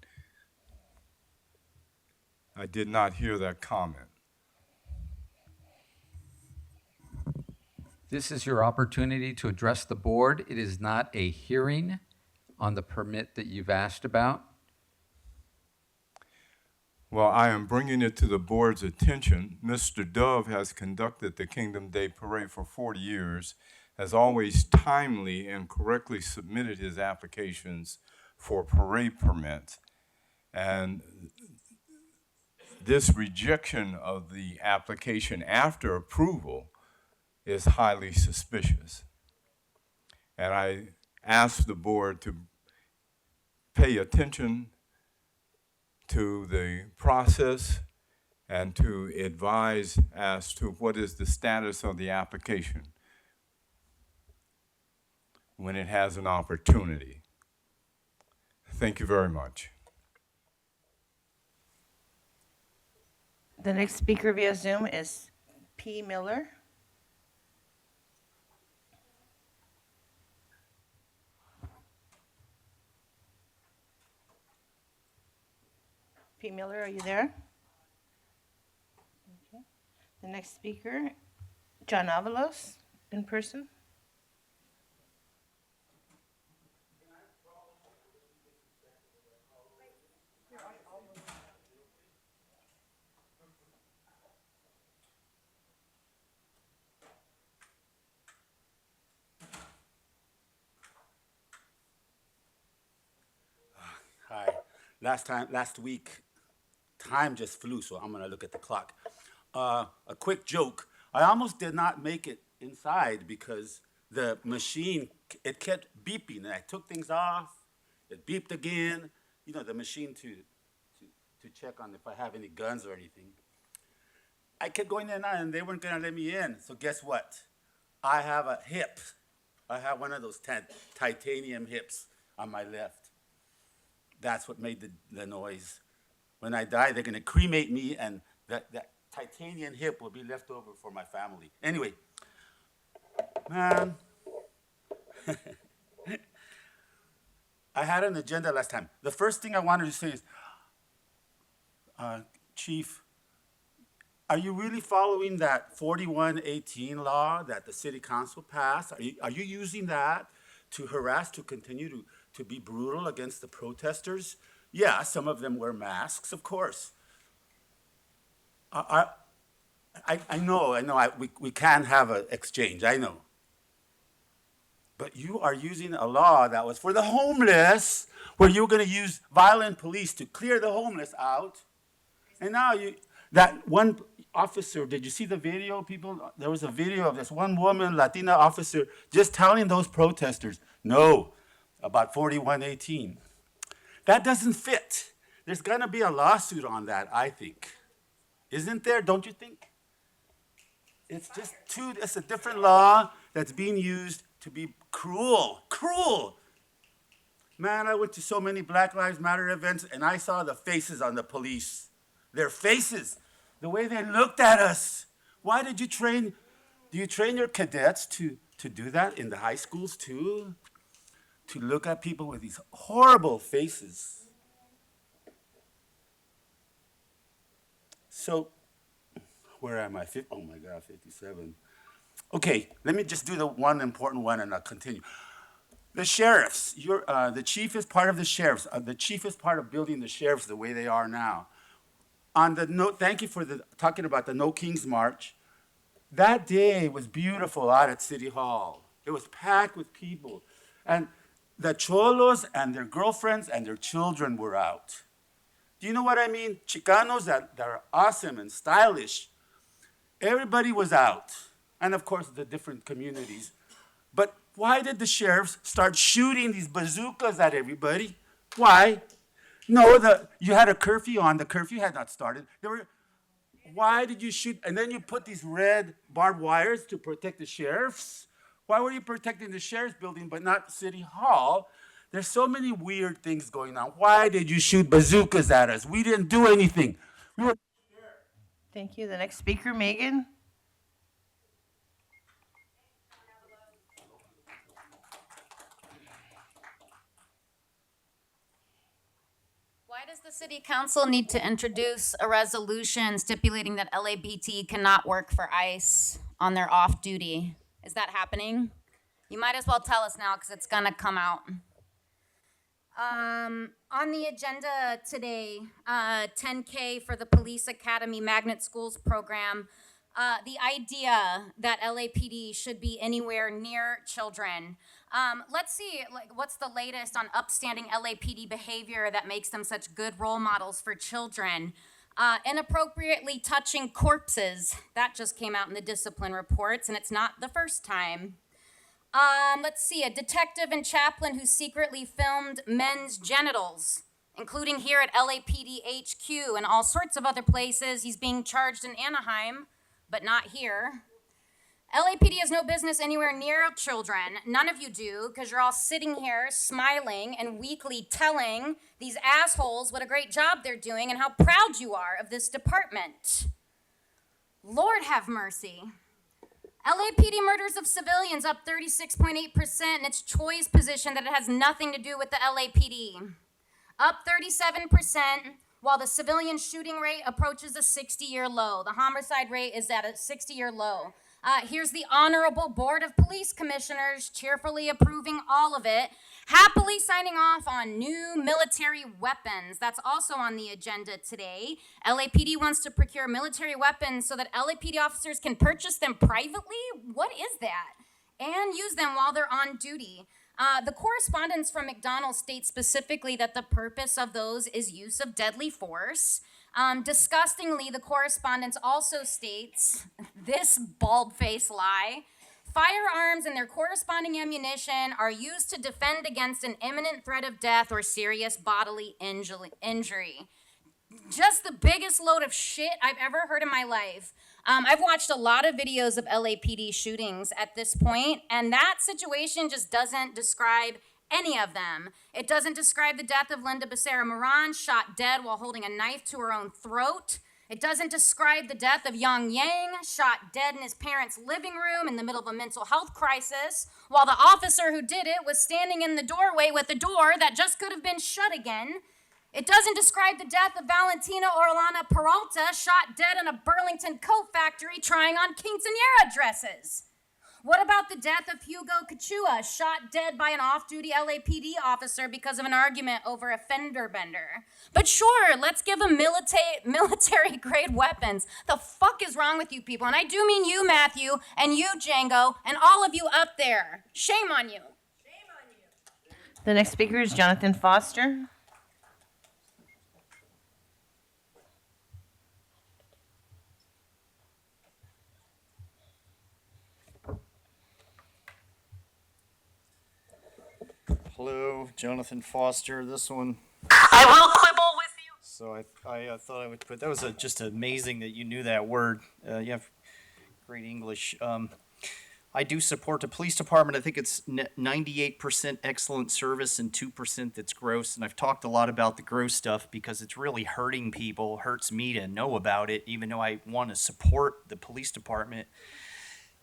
I did not hear that comment. This is your opportunity to address the board. It is not a hearing on the permit that you've asked about. Well, I am bringing it to the board's attention. Mr. Dove has conducted the Kingdom Day Parade for 40 years, has always timely and correctly submitted his applications for parade permits. And this rejection of the application after approval is highly suspicious. And I ask the board to pay attention to the process and to advise as to what is the status of the application when it has an opportunity. Thank you very much. The next speaker via Zoom is P. Miller. P. Miller, are you there? Okay. The next speaker, John Avalos, in person. Hi. Last week, time just flew, so I'm gonna look at the clock. A quick joke. I almost did not make it inside because the machine, it kept beeping, and I took things off. It beeped again. You know, the machine to check on if I have any guns or anything. I kept going in and out, and they weren't gonna let me in. So guess what? I have a hip. I have one of those titanium hips on my left. That's what made the noise. When I die, they're gonna cremate me, and that titanium hip will be left over for my family. Anyway, man, I had an agenda last time. The first thing I wanted to say is, Chief, are you really following that 4118 law that the city council passed? Are you using that to harass, to continue to be brutal against the protesters? Yeah, some of them wear masks, of course. I know, we can have an exchange, I know. But you are using a law that was for the homeless, where you're gonna use violent police to clear the homeless out. And now that one officer, did you see the video, people? There was a video of this one woman, Latina officer, just telling those protesters, no, about 4118. That doesn't fit. There's gonna be a lawsuit on that, I think. Isn't there, don't you think? It's just it's a different law that's being used to be cruel. Man, I went to so many Black Lives Matter events, and I saw the faces on the police. Their faces, the way they looked at us. Why do you train your cadets to do that in the high schools too? To look at people with these horrible faces. So, where am I? Oh my God, 57. Okay, let me just do the one important one and I'll continue. The sheriffs, the chief is part of the sheriffs. The chief is part of building the sheriffs the way they are now. On the note, thank you for talking about the No Kings March. That day was beautiful out at City Hall. It was packed with people. And the cholos and their girlfriends and their children were out. Do you know what I mean? Chicanos that are awesome and stylish. Everybody was out. And of course, the different communities. But why did the sheriffs start shooting these bazookas at everybody? Why? No, you had a curfew on. The curfew had not started. Why did you shoot? And then you put these red barbed wires to protect the sheriffs. Why were you protecting the sheriff's building but not City Hall? There's so many weird things going on. Why did you shoot bazookas at us? We didn't do anything. Thank you. The next speaker, Megan. Why does the city council need to introduce a resolution stipulating that LAPD cannot work for ICE on their off duty? Is that happening? You might as well tell us now because it's gonna come out. On the agenda today, 10K for the Police Academy Magnet Schools program. The idea that LAPD should be anywhere near children. Let's see, like, what's the latest on upstanding LAPD behavior that makes them such good role models for children? Inappropriately touching corpses. That just came out in the discipline reports, and it's not the first time. Let's see, a detective and chaplain who secretly filmed men's genitals, including here at LAPD HQ and all sorts of other places. He's being charged in Anaheim, but not here. LAPD has no business anywhere near children. None of you do, because you're all sitting here smiling and weakly telling these assholes what a great job they're doing and how proud you are of this department. Lord have mercy. LAPD murders of civilians up 36.8%, and it's Choi's position that it has nothing to do with the LAPD. Up 37%, while the civilian shooting rate approaches a 60-year low. The homicide rate is at a 60-year low. Here's the Honorable Board of Police Commissioners cheerfully approving all of it, happily signing off on new military weapons. That's also on the agenda today. LAPD wants to procure military weapons so that LAPD officers can purchase them privately? What is that? And use them while they're on duty. The correspondence from McDonald's states specifically that the purpose of those is use of deadly force. Disgustingly, the correspondence also states this bald-faced lie. Firearms and their corresponding ammunition are used to defend against an imminent threat of death or serious bodily injury. Just the biggest load of shit I've ever heard in my life. I've watched a lot of videos of LAPD shootings at this point, and that situation just doesn't describe any of them. It doesn't describe the death of Linda Becerra Moran, shot dead while holding a knife to her own throat. It doesn't describe the death of Yang Yang, shot dead in his parents' living room in the middle of a mental health crisis, while the officer who did it was standing in the doorway with a door that just could have been shut again. It doesn't describe the death of Valentina Orlana Peralta, shot dead in a Burlington coat factory trying on quinceañera dresses. What about the death of Hugo Kachua, shot dead by an off-duty LAPD officer because of an argument over a fender bender? But sure, let's give them military-grade weapons. The fuck is wrong with you people? And I do mean you, Matthew, and you, Django, and all of you up there. Shame on you. The next speaker is Jonathan Foster. Hello, Jonathan Foster. This one. I will quibble with you. So I thought I would put, that was just amazing that you knew that word. You have great English. I do support the police department. I think it's 98% excellent service and 2% that's gross. And I've talked a lot about the gross stuff because it's really hurting people, hurts me to know about it, even though I want to support the police department.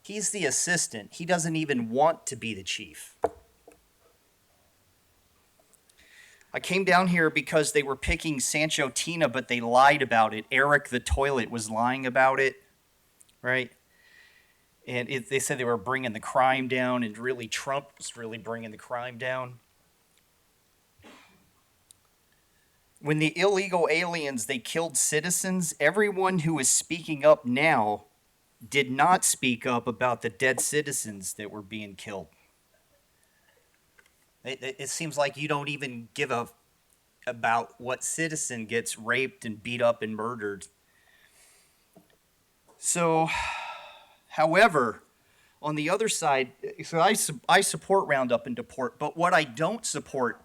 He's the assistant. He doesn't even want to be the chief. I came down here because they were picking Sancho Tina, but they lied about it. Eric the toilet was lying about it, right? And they said they were bringing the crime down, and really Trump was really bringing the crime down. When the illegal aliens, they killed citizens, everyone who is speaking up now did not speak up about the dead citizens that were being killed. It seems like you don't even give a about what citizen gets raped and beat up and murdered. So, however, on the other side, so I support Roundup and Deport, but what I don't support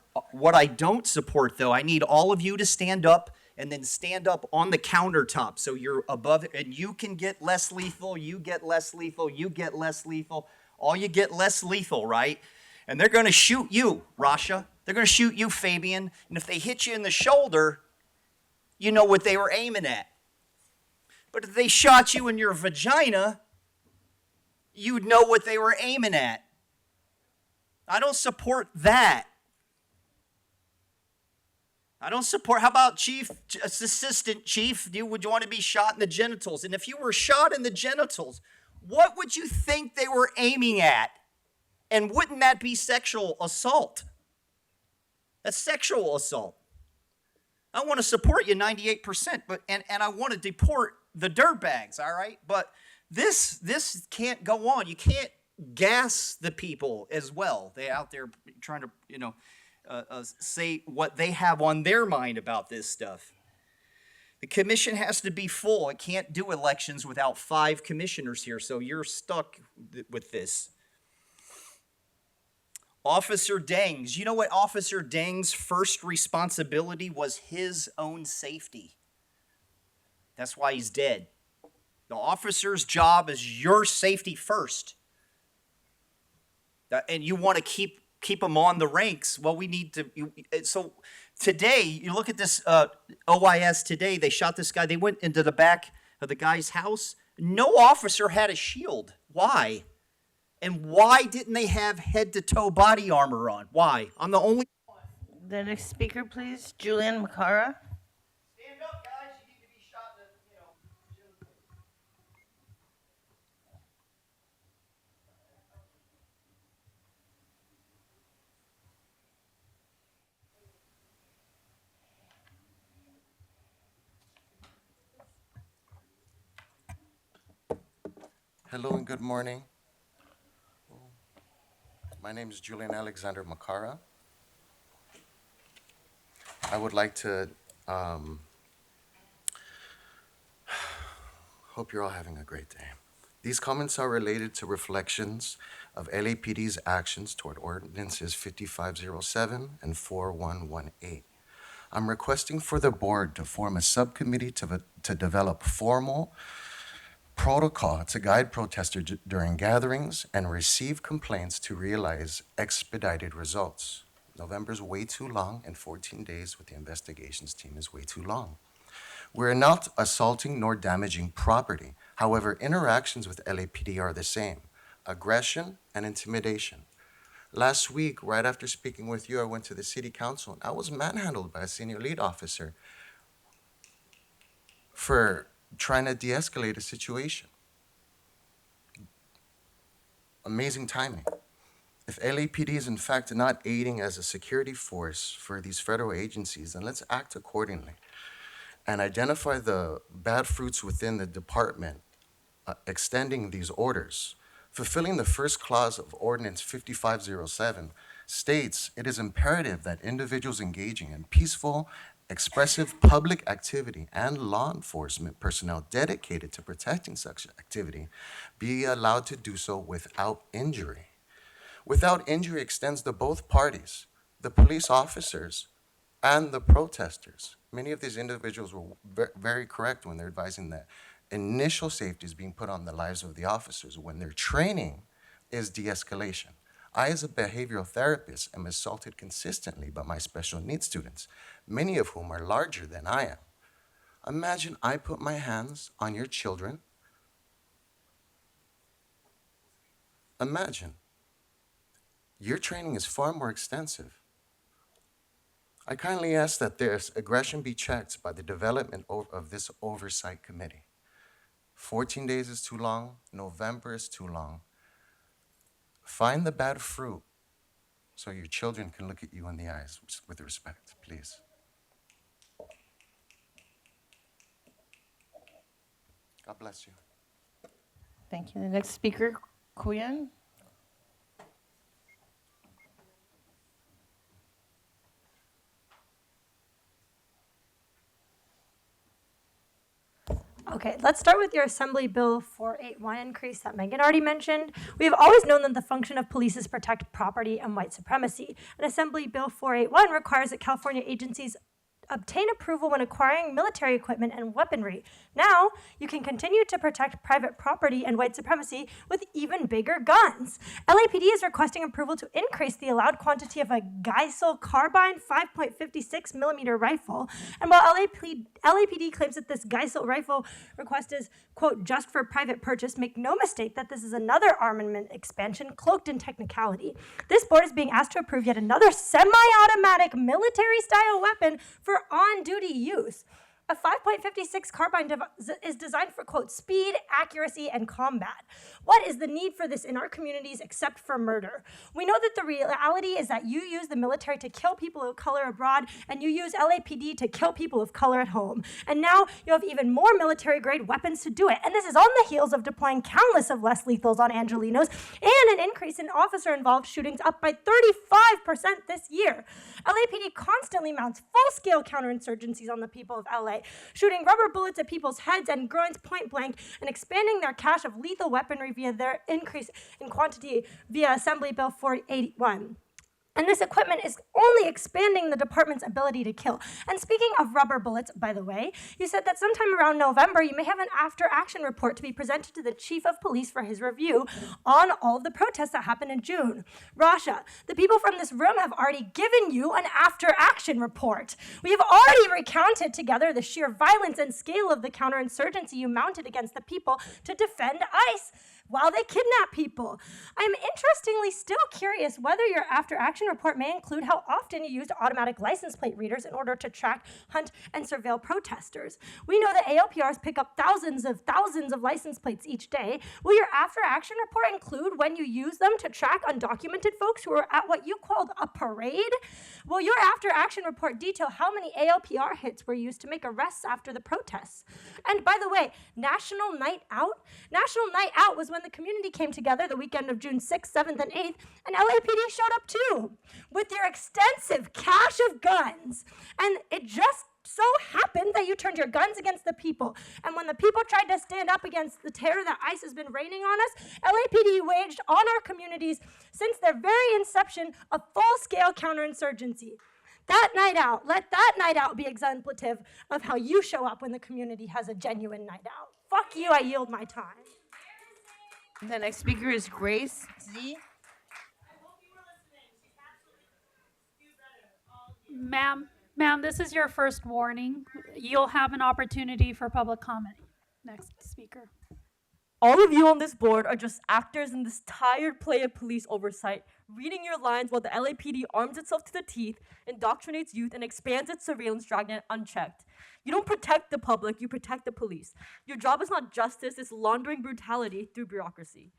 though, I need all of you to stand up and then stand up on the countertop so you're above it, and you can get less lethal, you get less lethal, you get less lethal, all you get less lethal, right? And they're going to shoot you, Rasha. They're going to shoot you, Fabian. And if they hit you in the shoulder, you know what they were aiming at. But if they shot you in your vagina, you'd know what they were aiming at. I don't support that. I don't support, how about chief, assistant chief, would you want to be shot in the genitals? And if you were shot in the genitals, what would you think they were aiming at? And wouldn't that be sexual assault? That's sexual assault. I want to support you 98%, and I want to deport the dirtbags, all right? But this can't go on. You can't gas the people as well. They out there trying to, say what they have on their mind about this stuff. The commission has to be full. It can't do elections without 5 commissioners here, so you're stuck with this. Officer Dangs, you know what Officer Dangs' first responsibility was? His own safety. That's why he's dead. The officer's job is your safety first. And you want to keep them on the ranks. Well, we need to. So today, you look at this OIS today. They shot this guy. They went into the back of the guy's house. No officer had a shield. Why? And why didn't they have head-to-toe body armor on? Why? I'm the only one. The next speaker, please, Julian Makara. Stand up, guys. You need to be shot in the, Hello and good morning. My name is Julian Alexander Makara. I would like to hope you're all having a great day. These comments are related to reflections of LAPD's actions toward ordinances 5507 and 4118. I'm requesting for the board to form a subcommittee to develop formal protocol to guide protesters during gatherings and receive complaints to realize expedited results. November's way too long, and 14 days with the investigations team is way too long. We're not assaulting nor damaging property. However, interactions with LAPD are the same: aggression and intimidation. Last week, right after speaking with you, I went to the city council and I was manhandled by a senior lead officer for trying to de-escalate a situation. Amazing timing. If LAPD is in fact not aiding as a security force for these federal agencies, then let's act accordingly and identify the bad fruits within the department, extending these orders. Fulfilling the first clause of Ordinance 5507 states it is imperative that individuals engaging in peaceful, expressive public activity and law enforcement personnel dedicated to protecting such activity be allowed to do so without injury. Without injury extends to both parties, the police officers and the protesters. Many of these individuals were very correct when they're advising that initial safety is being put on the lives of the officers when their training is de-escalation. I, as a behavioral therapist, am assaulted consistently by my special needs students, many of whom are larger than I am. Imagine I put my hands on your children. Imagine. Your training is far more extensive. I kindly ask that this aggression be checked by the development of this oversight committee. 14 days is too long. November is too long. Find the bad fruit so your children can look at you in the eyes with respect, please. God bless you. Thank you. The next speaker, Kuyan. Okay, let's start with your Assembly Bill 481 increase that Megan already mentioned. We have always known that the function of police is protect property and white supremacy. And Assembly Bill 481 requires that California agencies obtain approval when acquiring military equipment and weaponry. Now, you can continue to protect private property and white supremacy with even bigger guns. LAPD is requesting approval to increase the allowed quantity of a Geisel carbine 5.56 millimeter rifle. And while LAPD claims that this Geisel rifle request is, quote, just for private purchase, make no mistake that this is another armament expansion cloaked in technicality. This board is being asked to approve yet another semi-automatic military-style weapon for on-duty use. A 5.56 carbine is designed for, quote, speed, accuracy, and combat. What is the need for this in our communities except for murder? We know that the reality is that you use the military to kill people of color abroad, and you use LAPD to kill people of color at home. And now you have even more military-grade weapons to do it. And this is on the heels of deploying countless of less lethals on Angelenos and an increase in officer-involved shootings up by 35% this year. LAPD constantly mounts full-scale counterinsurgencies on the people of LA, shooting rubber bullets at people's heads and groins point blank and expanding their cache of lethal weaponry via their increase in quantity via Assembly Bill 481. And this equipment is only expanding the department's ability to kill. And speaking of rubber bullets, by the way, you said that sometime around November, you may have an after-action report to be presented to the chief of police for his review on all of the protests that happened in June. Rasha, the people from this room have already given you an after-action report. We have already recounted together the sheer violence and scale of the counterinsurgency you mounted against the people to defend ICE while they kidnap people. I'm interestingly still curious whether your after-action report may include how often you used automatic license plate readers in order to track, hunt, and surveil protesters. We know that ALPRs pick up thousands of license plates each day. Will your after-action report include when you use them to track undocumented folks who are at what you called a parade? Will your after-action report detail how many ALPR hits were used to make arrests after the protests? And by the way, National Night Out? National Night Out was when the community came together the weekend of June 6th, 7th, and 8th, and LAPD showed up too, with their extensive cache of guns. And it just so happened that you turned your guns against the people. And when the people tried to stand up against the terror that ICE has been raining on us, LAPD waged on our communities since their very inception a full-scale counterinsurgency. That night out, let that night out be exemplative of how you show up when the community has a genuine night out. Fuck you, I yield my time. The next speaker is Grace Z. Ma'am, this is your first warning. You'll have an opportunity for public comment. Next speaker. All of you on this board are just actors in this tired play of police oversight, reading your lines while the LAPD arms itself to the teeth, indoctrinates youth, and expands its surveillance dragnet unchecked. You don't protect the public, you protect the police. Your job is not justice, it's laundering brutality through bureaucracy.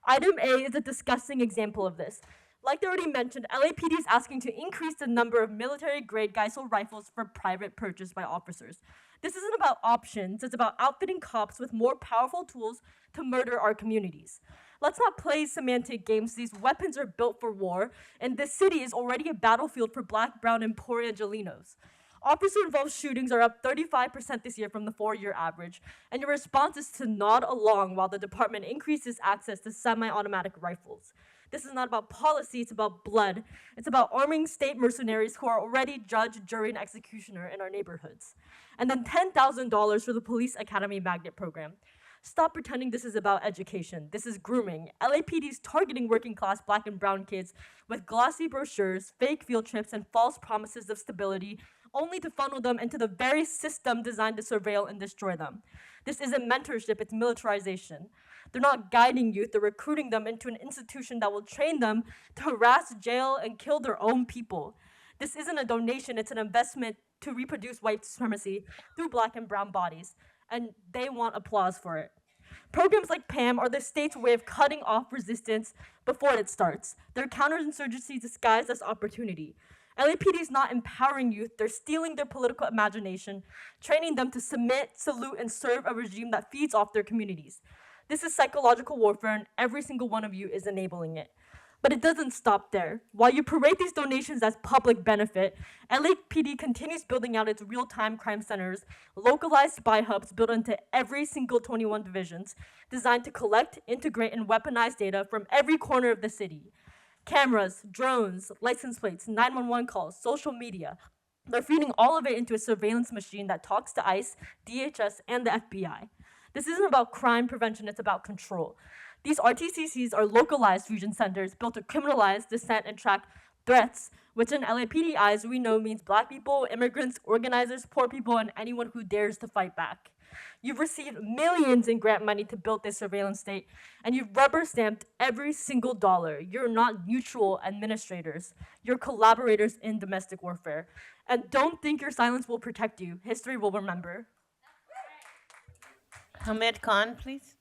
Item A is a disgusting example of this. Like they already mentioned, LAPD is asking to increase the number of military-grade Geisel rifles for private purchase by officers. This isn't about options, it's about outfitting cops with more powerful tools to murder our communities. Let's not play semantic games. These weapons are built for war, and this city is already a battlefield for Black, Brown, and poor Angelenos. Officer-involved shootings are up 35% this year from the 4-year average, and your response is to nod along while the department increases access to semi-automatic rifles. This is not about policy, it's about blood. It's about arming state mercenaries who are already judge, jury, and executioner in our neighborhoods. And then $10,000 for the Police Academy Magnet Program. Stop pretending this is about education. This is grooming. LAPD is targeting working class Black and brown kids with glossy brochures, fake field trips, and false promises of stability, only to funnel them into the very system designed to surveil and destroy them. This isn't mentorship, it's militarization. They're not guiding youth, they're recruiting them into an institution that will train them to harass, jail, and kill their own people. This isn't a donation, it's an investment to reproduce white supremacy through Black and brown bodies, and they want applause for it. Programs like PAM are the state's way of cutting off resistance before it starts. They're counterinsurgency disguised as opportunity. LAPD is not empowering youth, they're stealing their political imagination, training them to submit, salute, and serve a regime that feeds off their communities. This is psychological warfare, and every single one of you is enabling it. But it doesn't stop there. While you parade these donations as public benefit, LAPD continues building out its real-time crime centers, localized spy hubs built into every single 21 divisions, designed to collect, integrate, and weaponize data from every corner of the city. Cameras, drones, license plates, 911 calls, social media. They're feeding all of it into a surveillance machine that talks to ICE, DHS, and the FBI. This isn't about crime prevention, it's about control. These RTCCs are localized fusion centers built to criminalize, dissent, and track threats, which in LAPD eyes we know means Black people, immigrants, organizers, poor people, and anyone who dares to fight back. You've received millions in grant money to build this surveillance state, and you've rubber-stamped every single dollar. You're not neutral administrators. You're collaborators in domestic warfare. And don't think your silence will protect you. History will remember. Hamed Khan, please.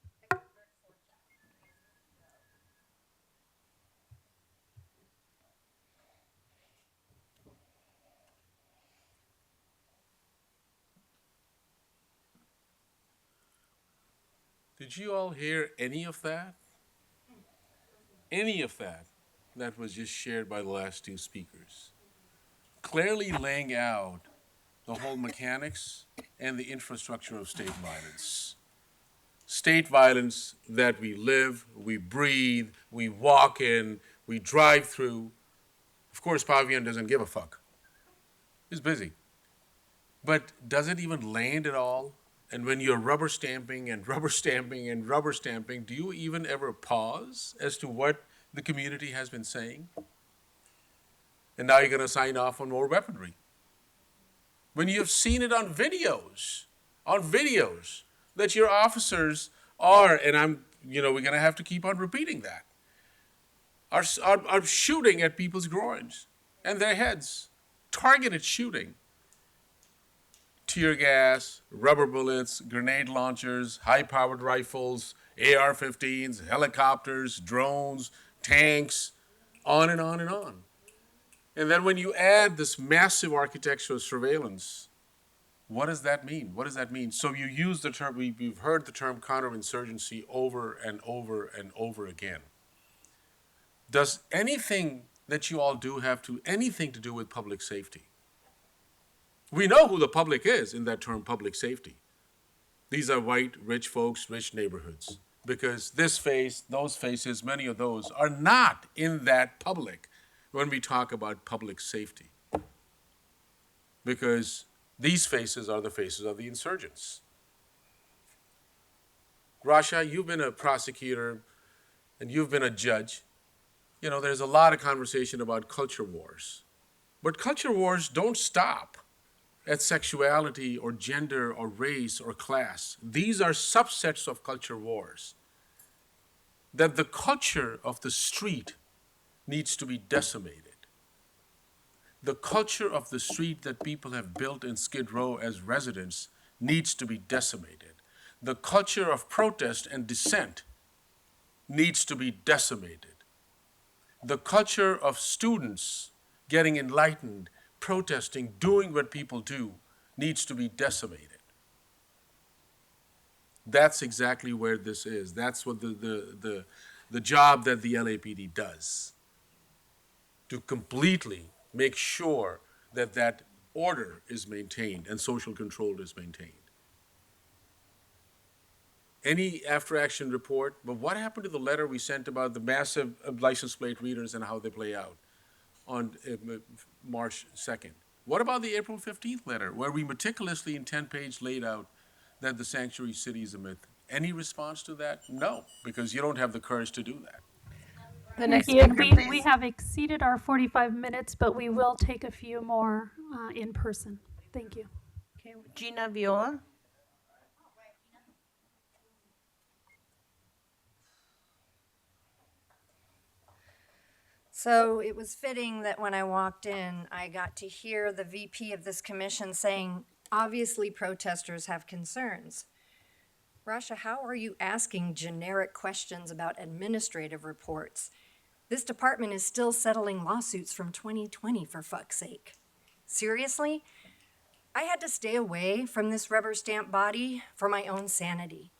Did you all hear any of that? Any of that that was just shared by the last two speakers? Clearly laying out the whole mechanics and the infrastructure of state violence. State violence that we live, we breathe, we walk in, we drive through. Of course, Pavian doesn't give a fuck. He's busy. But does it even land at all? And when you're rubber stamping and rubber stamping and rubber stamping, do you even ever pause as to what the community has been saying? And now you're going to sign off on more weaponry. When you've seen it on videos that your officers are, and we're going to have to keep on repeating that, are shooting at people's groins and their heads, targeted shooting. Tear gas, rubber bullets, grenade launchers, high-powered rifles, AR-15s, helicopters, drones, tanks, on and on and on. And then when you add this massive architectural surveillance, what does that mean? What does that mean? So you use the term, we've heard the term counterinsurgency over and over and over again. Does anything that you all do have anything to do with public safety? We know who the public is in that term, public safety. These are white, rich folks, rich neighborhoods. Because this face, those faces, many of those are not in that public when we talk about public safety. Because these faces are the faces of the insurgents. Rasha, you've been a prosecutor and you've been a judge. You know, there's a lot of conversation about culture wars. But culture wars don't stop at sexuality or gender or race or class. These are subsets of culture wars. That the culture of the street needs to be decimated. The culture of the street that people have built in Skid Row as residents needs to be decimated. The culture of protest and dissent needs to be decimated. The culture of students getting enlightened, protesting, doing what people do, needs to be decimated. That's exactly where this is. That's what the job that the LAPD does, to completely make sure that that order is maintained and social control is maintained. Any after-action report? But what happened to the letter we sent about the massive license plate readers and how they play out on March 2nd? What about the April 15th letter, where we meticulously in 10-page laid out that the sanctuary city is a myth? Any response to that? No, because you don't have the courage to do that. The next Thank you. speaker, please. We have exceeded our 45 minutes, but we will take a few more in person. Thank you. Okay, Gina Viola. So it was fitting that when I walked in, I got to hear the VP of this commission saying, obviously protesters have concerns. Rasha, how are you asking generic questions about administrative reports? This department is still settling lawsuits from 2020, for fuck's sake. Seriously? I had to stay away from this rubber stamp body for my own sanity.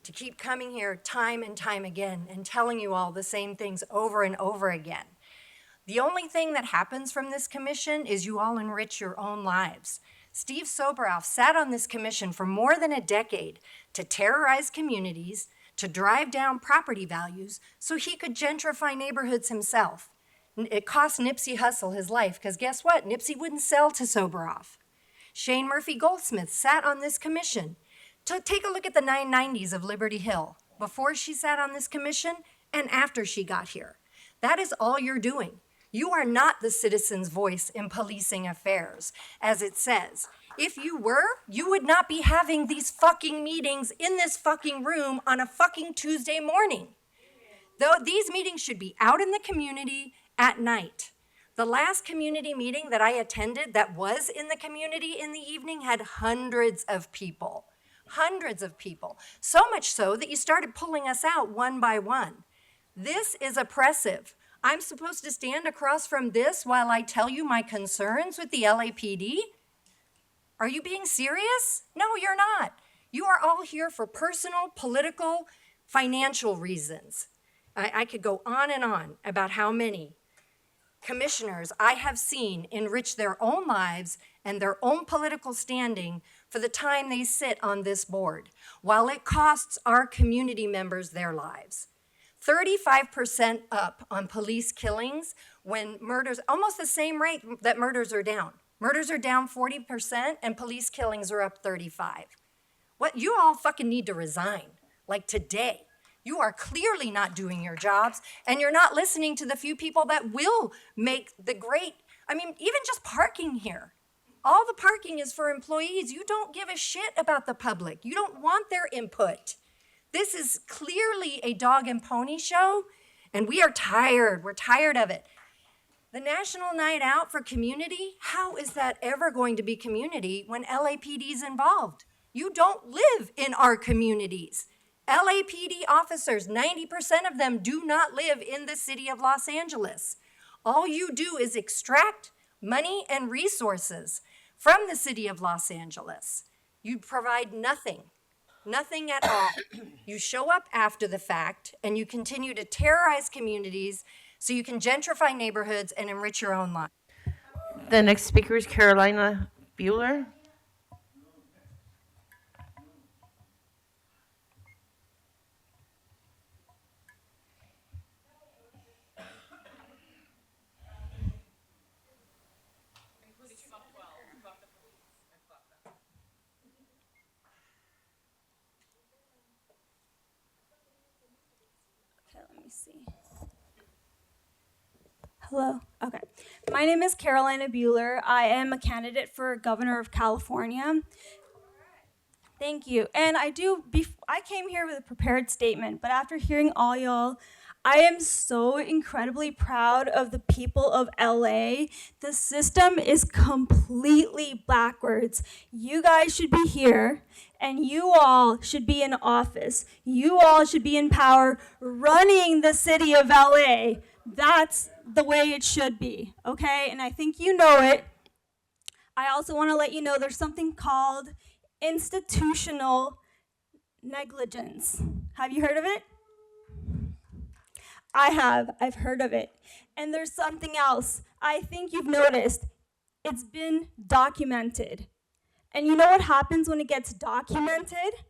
To keep coming here time and time again and telling you all the same things over and over again. The only thing that happens from this commission is you all enrich your own lives. Steve Soboroff sat on this commission for more than a decade to terrorize communities, to drive down property values so he could gentrify neighborhoods himself. It cost Nipsey Hussle his life, because guess what? Nipsey wouldn't sell to Soboroff. Shane Murphy Goldsmith sat on this commission. To take a look at the 990s of Liberty Hill, before she sat on this commission and after she got here. That is all you're doing. You are not the citizen's voice in policing affairs, as it says. If you were, you would not be having these fucking meetings in this fucking room on a fucking Tuesday morning. Though these meetings should be out in the community at night. The last community meeting that I attended that was in the community in the evening had hundreds of people. Hundreds of people. So much so that you started pulling us out one by one. This is oppressive. I'm supposed to stand across from this while I tell you my concerns with the LAPD? Are you being serious? No, you're not. You are all here for personal, political, financial reasons. I could go on and on about how many commissioners I have seen enrich their own lives and their own political standing for the time they sit on this board, while it costs our community members their lives. 35% up on police killings when murders, almost the same rate that murders are down. Murders are down 40% and police killings are up 35. What, you all fucking need to resign, like today. You are clearly not doing your jobs, and you're not listening to the few people that will make the great, I mean, even just parking here. All the parking is for employees. You don't give a shit about the public. You don't want their input. This is clearly a dog and pony show, and we are tired. We're tired of it. The National Night Out for community, how is that ever going to be community when LAPD is involved? You don't live in our communities. LAPD officers, 90% of them do not live in the city of Los Angeles. All you do is extract money and resources from the city of Los Angeles. You provide nothing, nothing at all. You show up after the fact and you continue to terrorize communities so you can gentrify neighborhoods and enrich your own life. The next speaker is Carolina Bueller. Okay, let me see. Hello. Okay. My name is Carolina Bueller. I am a candidate for governor of California. Thank you. And I came here with a prepared statement, but after hearing all y'all, I am so incredibly proud of the people of LA. The system is completely backwards. You guys should be here, and you all should be in office. You all should be in power running the city of LA. That's the way it should be, okay? And I think you know it. I also want to let you know there's something called institutional negligence. Have you heard of it? I have. I've heard of it. And there's something else. I think you've noticed. It's been documented. And you know what happens when it gets documented?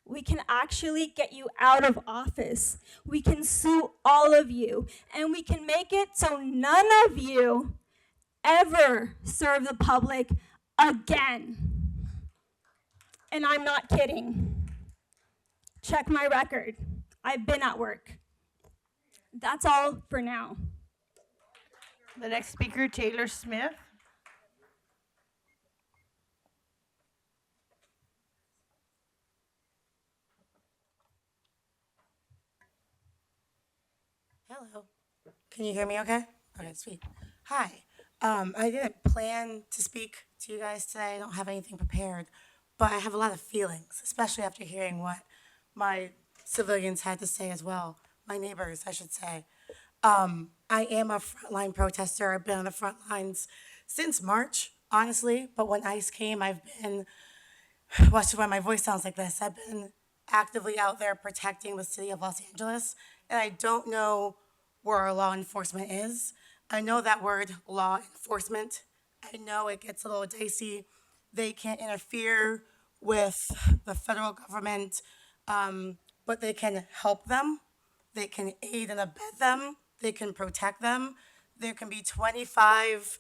We can actually get you out of office. We can sue all of you. And we can make it so none of you ever serve the public again. And I'm not kidding. Check my record. I've been at work. That's all for now. The next speaker, Taylor Smith. Hello. Can you hear me okay? Okay, sweet. Hi. I didn't plan to speak to you guys today. I don't have anything prepared, but I have a lot of feelings, especially after hearing what my civilians had to say as well. My neighbors, I should say. I am a frontline protester. I've been on the front lines since March, honestly, but when ICE came, I've been, watch why my voice sounds like this, I've been actively out there protecting the city of Los Angeles, and I don't know where our law enforcement is. I know that word, law enforcement. I know it gets a little dicey. They can't interfere with the federal government, but they can help them. They can aid and abet them. They can protect them. There can be 25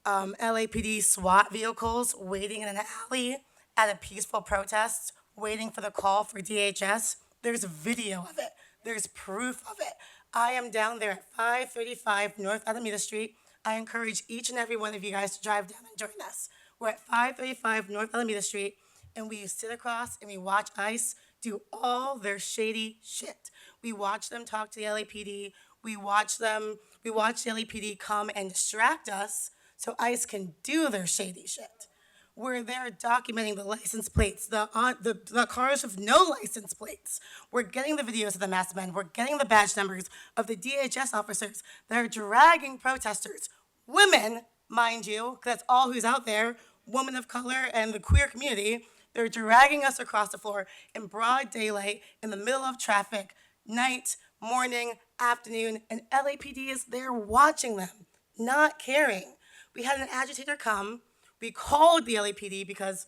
LAPD SWAT vehicles waiting in an alley at a peaceful protest, waiting for the call for DHS. There's video of it. There's proof of it. I am down there at 535 North Alameda Street. I encourage each and every one of you guys to drive down and join us. We're at 535 North Alameda Street, and we sit across and we watch ICE do all their shady shit. We watch them talk to the LAPD. We watch them, we watch the LAPD come and distract us so ICE can do their shady shit. We're there documenting the license plates, the cars with no license plates. We're getting the videos of the masked men. We're getting the badge numbers of the DHS officers that are dragging protesters. Women, mind you, because that's all who's out there, women of color and the queer community. They're dragging us across the floor in broad daylight, in the middle of traffic, night, morning, afternoon, and LAPD is there watching them, not caring. We had an agitator come. We called the LAPD because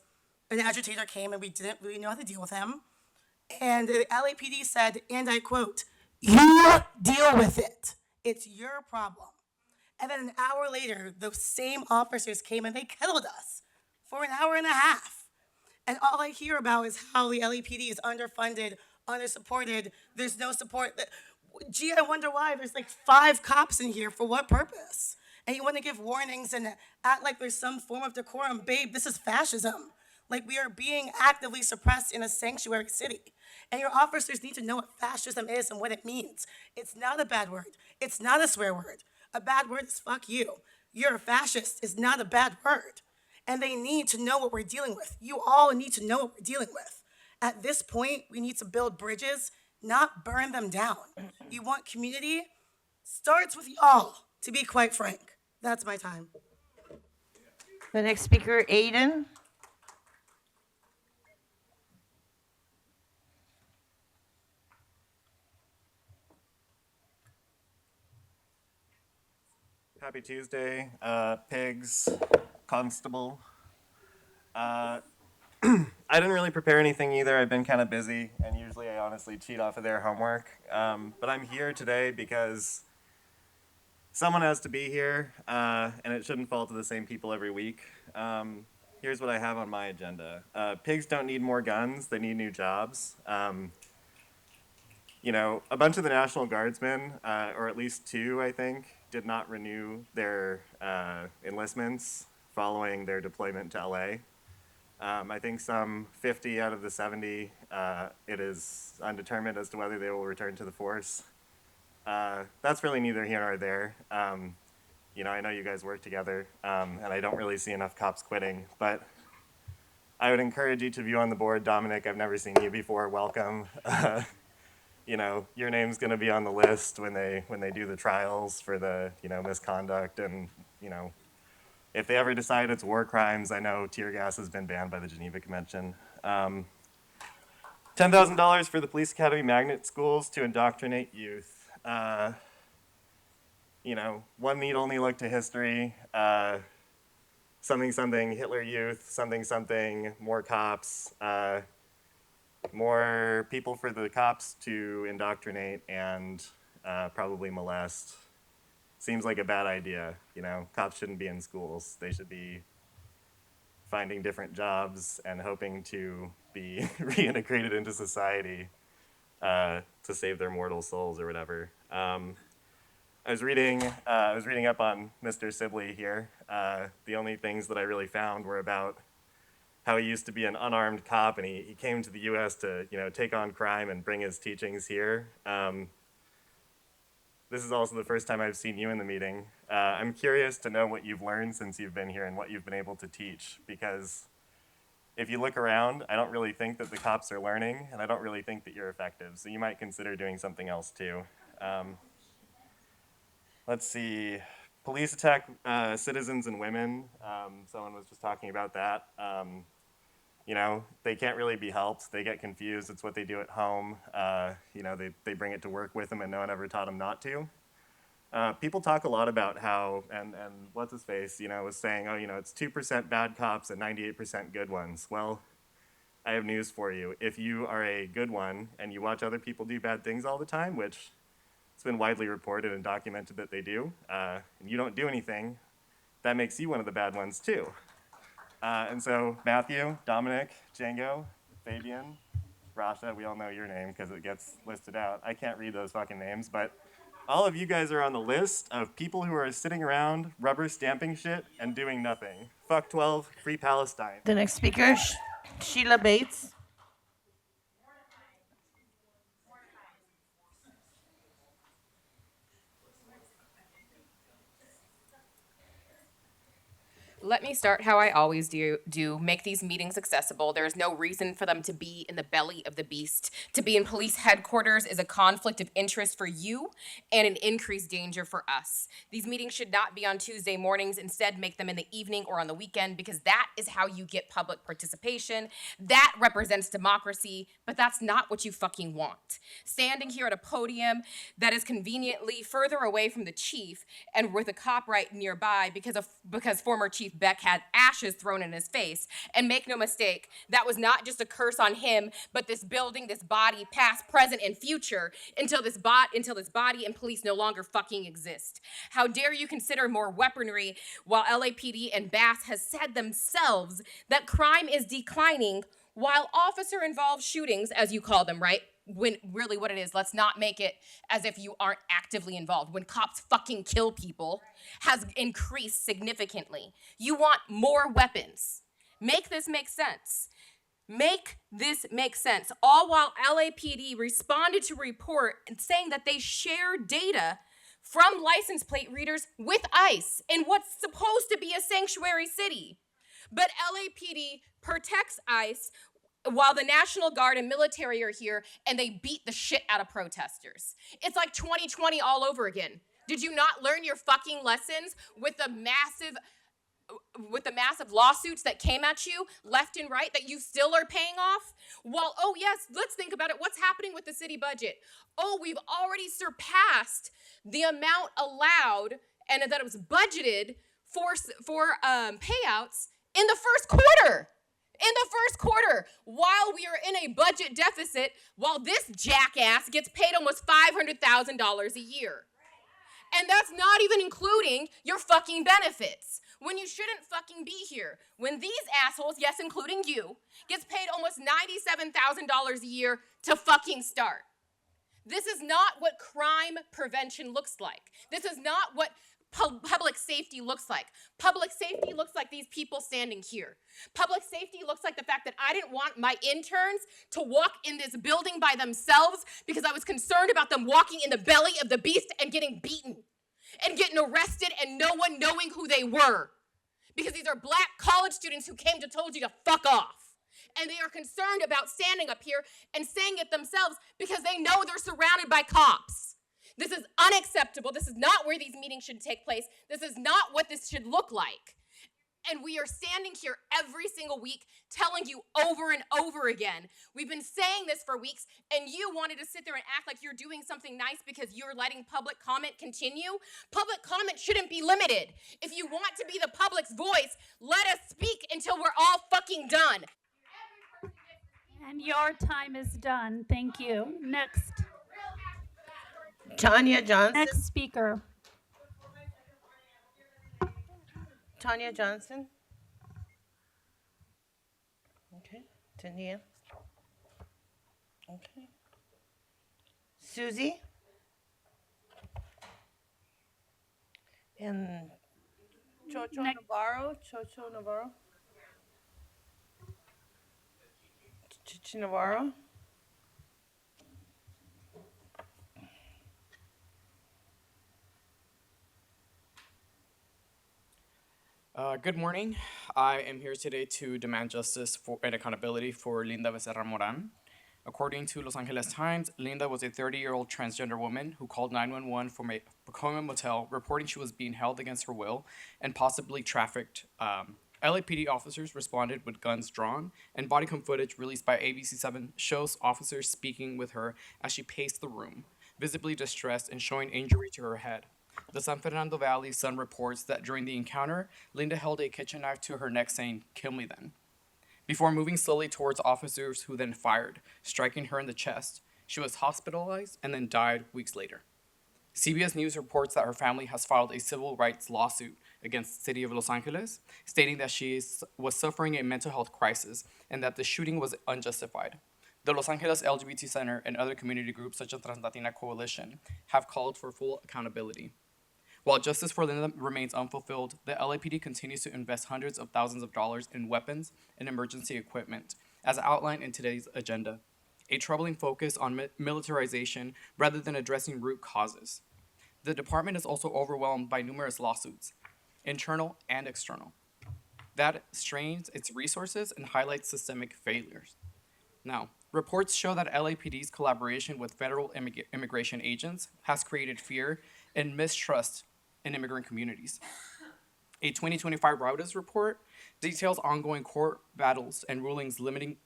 an agitator came and we didn't really know how to deal with him. And the LAPD said, and I quote, "You deal with it. It's your problem." And then an hour later, those same officers came and they killed us for an hour and a half. And all I hear about is how the LAPD is underfunded, undersupported. There's no support. Gee, I wonder why. There's like 5 cops in here. For what purpose? And you want to give warnings and act like there's some form of decorum. Babe, this is fascism. Like, we are being actively suppressed in a sanctuary city. And your officers need to know what fascism is and what it means. It's not a bad word. It's not a swear word. A bad word is fuck you. You're a fascist is not a bad word. And they need to know what we're dealing with. You all need to know what we're dealing with. At this point, we need to build bridges, not burn them down. You want community? Starts with y'all, to be quite frank. That's my time. The next speaker, Aiden. Happy Tuesday, pigs, constable. I didn't really prepare anything either. I've been kind of busy, and usually I honestly cheat off of their homework. But I'm here today because someone has to be here, and it shouldn't fall to the same people every week. Here's what I have on my agenda. Pigs don't need more guns, they need new jobs. You know, a bunch of the National Guardsmen, or at least 2, I think, did not renew their enlistments following their deployment to LA. I think some 50 out of the 70, it is undetermined as to whether they will return to the force. That's really neither here nor there. You know, I know you guys work together, and I don't really see enough cops quitting, but I would encourage each of you on the board. Dominic, I've never seen you before, welcome. You know, your name's gonna be on the list when they do the trials for the, you know, misconduct, and, you know, if they ever decide it's war crimes, I know tear gas has been banned by the Geneva Convention. $10,000 for the Police Academy magnet schools to indoctrinate youth. You know, one need only look to history. Something, something, Hitler Youth, something, something, more cops, more people for the cops to indoctrinate and probably molest. Seems like a bad idea, you know. Cops shouldn't be in schools. They should be finding different jobs and hoping to be reintegrated into society to save their mortal souls or whatever. I was reading up on Mr. Sibley here. The only things that I really found were about how he used to be an unarmed cop, and he came to the U.S. to, you know, take on crime and bring his teachings here. This is also the first time I've seen you in the meeting. I'm curious to know what you've learned since you've been here and what you've been able to teach, because if you look around, I don't really think that the cops are learning, and I don't really think that you're effective, so you might consider doing something else too. Let's see, police attack citizens and women. Someone was just talking about that. You know, they can't really be helped. They get confused. It's what they do at home. You know, they bring it to work with them, and no one ever taught them not to. People talk a lot about how, and what's his face, you know, was saying, oh, you know, it's 2% bad cops and 98% good ones. Well, I have news for you. If you are a good one and you watch other people do bad things all the time, which it's been widely reported and documented that they do, and you don't do anything, that makes you one of the bad ones too. And so Matthew, Dominic, Django, Fabian, Rasha, we all know your name because it gets listed out. I can't read those fucking names, but all of you guys are on the list of people who are sitting around rubber stamping shit and doing nothing. Fuck 12, free Palestine. The next speaker, Sheila Bates. let me start how I always do. Make these meetings accessible. There is no reason for them to be in the belly of the beast. To be in police headquarters is a conflict of interest for you and an increased danger for us. These meetings should not be on Tuesday mornings. Instead, make them in the evening or on the weekend, because that is how you get public participation. That represents democracy, but that's not what you fucking want. Standing here at a podium that is conveniently further away from the chief and with a cop right nearby because former Chief Beck had ashes thrown in his face. And make no mistake, that was not just a curse on him, but this building, this body, past, present, and future, until this body and police no longer fucking exist. How dare you consider more weaponry while LAPD and BASS has said themselves that crime is declining while officer-involved shootings, as you call them, right? When really what it is, let's not make it as if you aren't actively involved. When cops fucking kill people, has increased significantly. You want more weapons. Make this make sense. Make this make sense. All while LAPD responded to report and saying that they share data from license plate readers with ICE in what's supposed to be a sanctuary city. But LAPD protects ICE while the National Guard and military are here and they beat the shit out of protesters. It's like 2020 all over again. Did you not learn your fucking lessons with the massive lawsuits that came at you left and right that you still are paying off? Well, oh yes, let's think about it. What's happening with the city budget? Oh, we've already surpassed the amount allowed and that it was budgeted for payouts in the first quarter. In the first quarter, while we are in a budget deficit, while this jackass gets paid almost $500,000 a year. And that's not even including your fucking benefits, when you shouldn't fucking be here. When these assholes, yes, including you, gets paid almost $97,000 a year to fucking start. This is not what crime prevention looks like. This is not what public safety looks like. Public safety looks like these people standing here. Public safety looks like the fact that I didn't want my interns to walk in this building by themselves because I was concerned about them walking in the belly of the beast and getting beaten and getting arrested and no one knowing who they were. Because these are black college students who came to told you to fuck off. And they are concerned about standing up here and saying it themselves because they know they're surrounded by cops. This is unacceptable. This is not where these meetings should take place. This is not what this should look like. And we are standing here every single week telling you over and over again. We've been saying this for weeks, and you wanted to sit there and act like you're doing something nice because you're letting public comment continue. Public comment shouldn't be limited. If you want to be the public's voice, let us speak until we're all fucking done. And your time is done. Thank you. Next. Tanya Johnson. Next speaker. Tanya Johnson. Okay. Tania. Okay. Susie. And Chocho Navarro. Chocho Navarro. Chichi Navarro. Good morning. I am here today to demand justice and accountability for Linda Becerra Moran. According to Los Angeles Times, Linda was a 30-year-old transgender woman who called 911 from a Pacoima motel, reporting she was being held against her will and possibly trafficked. LAPD officers responded with guns drawn, and body cam footage released by ABC7 shows officers speaking with her as she paced the room, visibly distressed and showing injury to her head. The San Fernando Valley Sun reports that during the encounter, Linda held a kitchen knife to her neck saying, "Kill me then," before moving slowly towards officers who then fired, striking her in the chest. She was hospitalized and then died weeks later. CBS News reports that her family has filed a civil rights lawsuit against the city of Los Angeles, stating that she was suffering a mental health crisis and that the shooting was unjustified. The Los Angeles LGBT Center and other community groups such as Translatina Coalition have called for full accountability. While justice for Linda remains unfulfilled, the LAPD continues to invest hundreds of thousands of dollars in weapons and emergency equipment, as outlined in today's agenda, a troubling focus on militarization rather than addressing root causes. The department is also overwhelmed by numerous lawsuits, internal and external. That strains its resources and highlights systemic failures. Now, reports show that LAPD's collaboration with federal immigration agents has created fear and mistrust in immigrant communities. A 2025 Reuters report details ongoing court battles and rulings limiting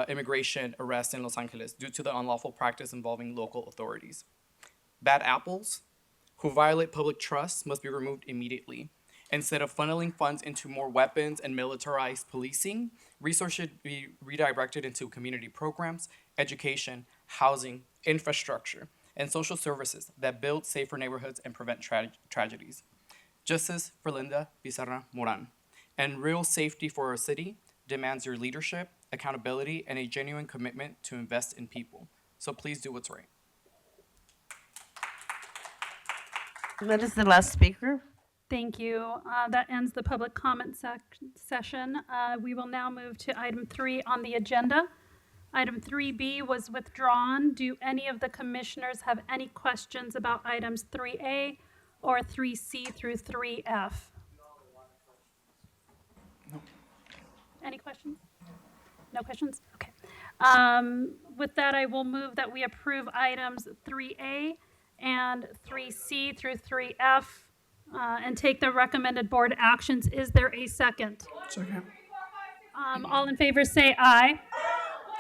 immigration arrests in Los Angeles due to the unlawful practice involving local authorities. Bad apples who violate public trust must be removed immediately. Instead of funneling funds into more weapons and militarized policing, resources should be redirected into community programs, education, housing, infrastructure, and social services that build safer neighborhoods and prevent tragedies. Justice for Linda Becerra Moran and real safety for our city demands your leadership, accountability, and a genuine commitment to invest in people. So please do what's right. That is the last speaker. Thank you. That ends the public comment session. We will now move to item 3 on the agenda. Item 3B was withdrawn. Do any of the commissioners have any questions about items 3A or 3C through 3F? Any questions? No questions? Okay. With that, I will move that we approve items 3A and 3C through 3F and take the recommended board actions. Is there a second? Second. All in favor say aye.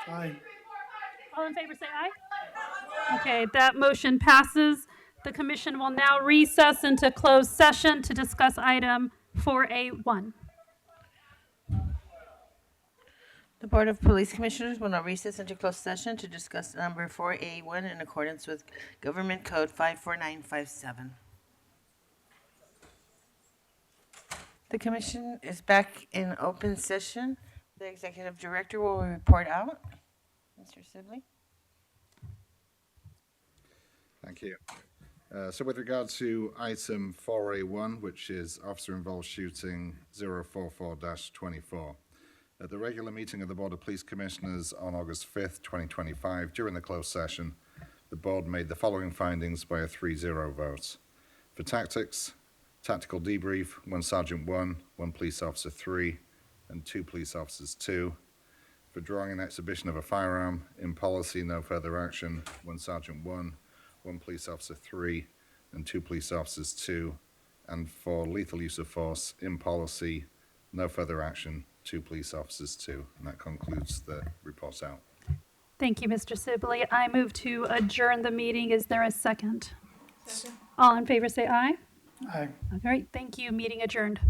Aye. All in favor say aye. Okay, that motion passes. The commission will now recess into closed session to discuss item 4A1. The Board of Police Commissioners will now recess into closed session to discuss number 4A1 in accordance with Government Code 54957. The commission is back in open session. The executive director will report out. Mr. Sibley. Thank you. So with regard to item 4A1, which is officer-involved shooting 044-24, at the regular meeting of the Board of Police Commissioners on August 5th, 2025, during the closed session, the board made the following findings by a 3-0 vote. For tactics, tactical debrief, 1 Sergeant 1, 1 Police Officer 3, and 2 Police Officers 2. For drawing and exhibition of a firearm, in policy, no further action, 1 Sergeant 1, 1 Police Officer 3, and 2 Police Officers 2. And for lethal use of force, in policy, no further action, 2 Police Officers 2. And that concludes the report out. Thank you, Mr. Sibley. I move to adjourn the meeting. Is there a second? All in favor say aye. Aye. All right, thank you. Meeting adjourned.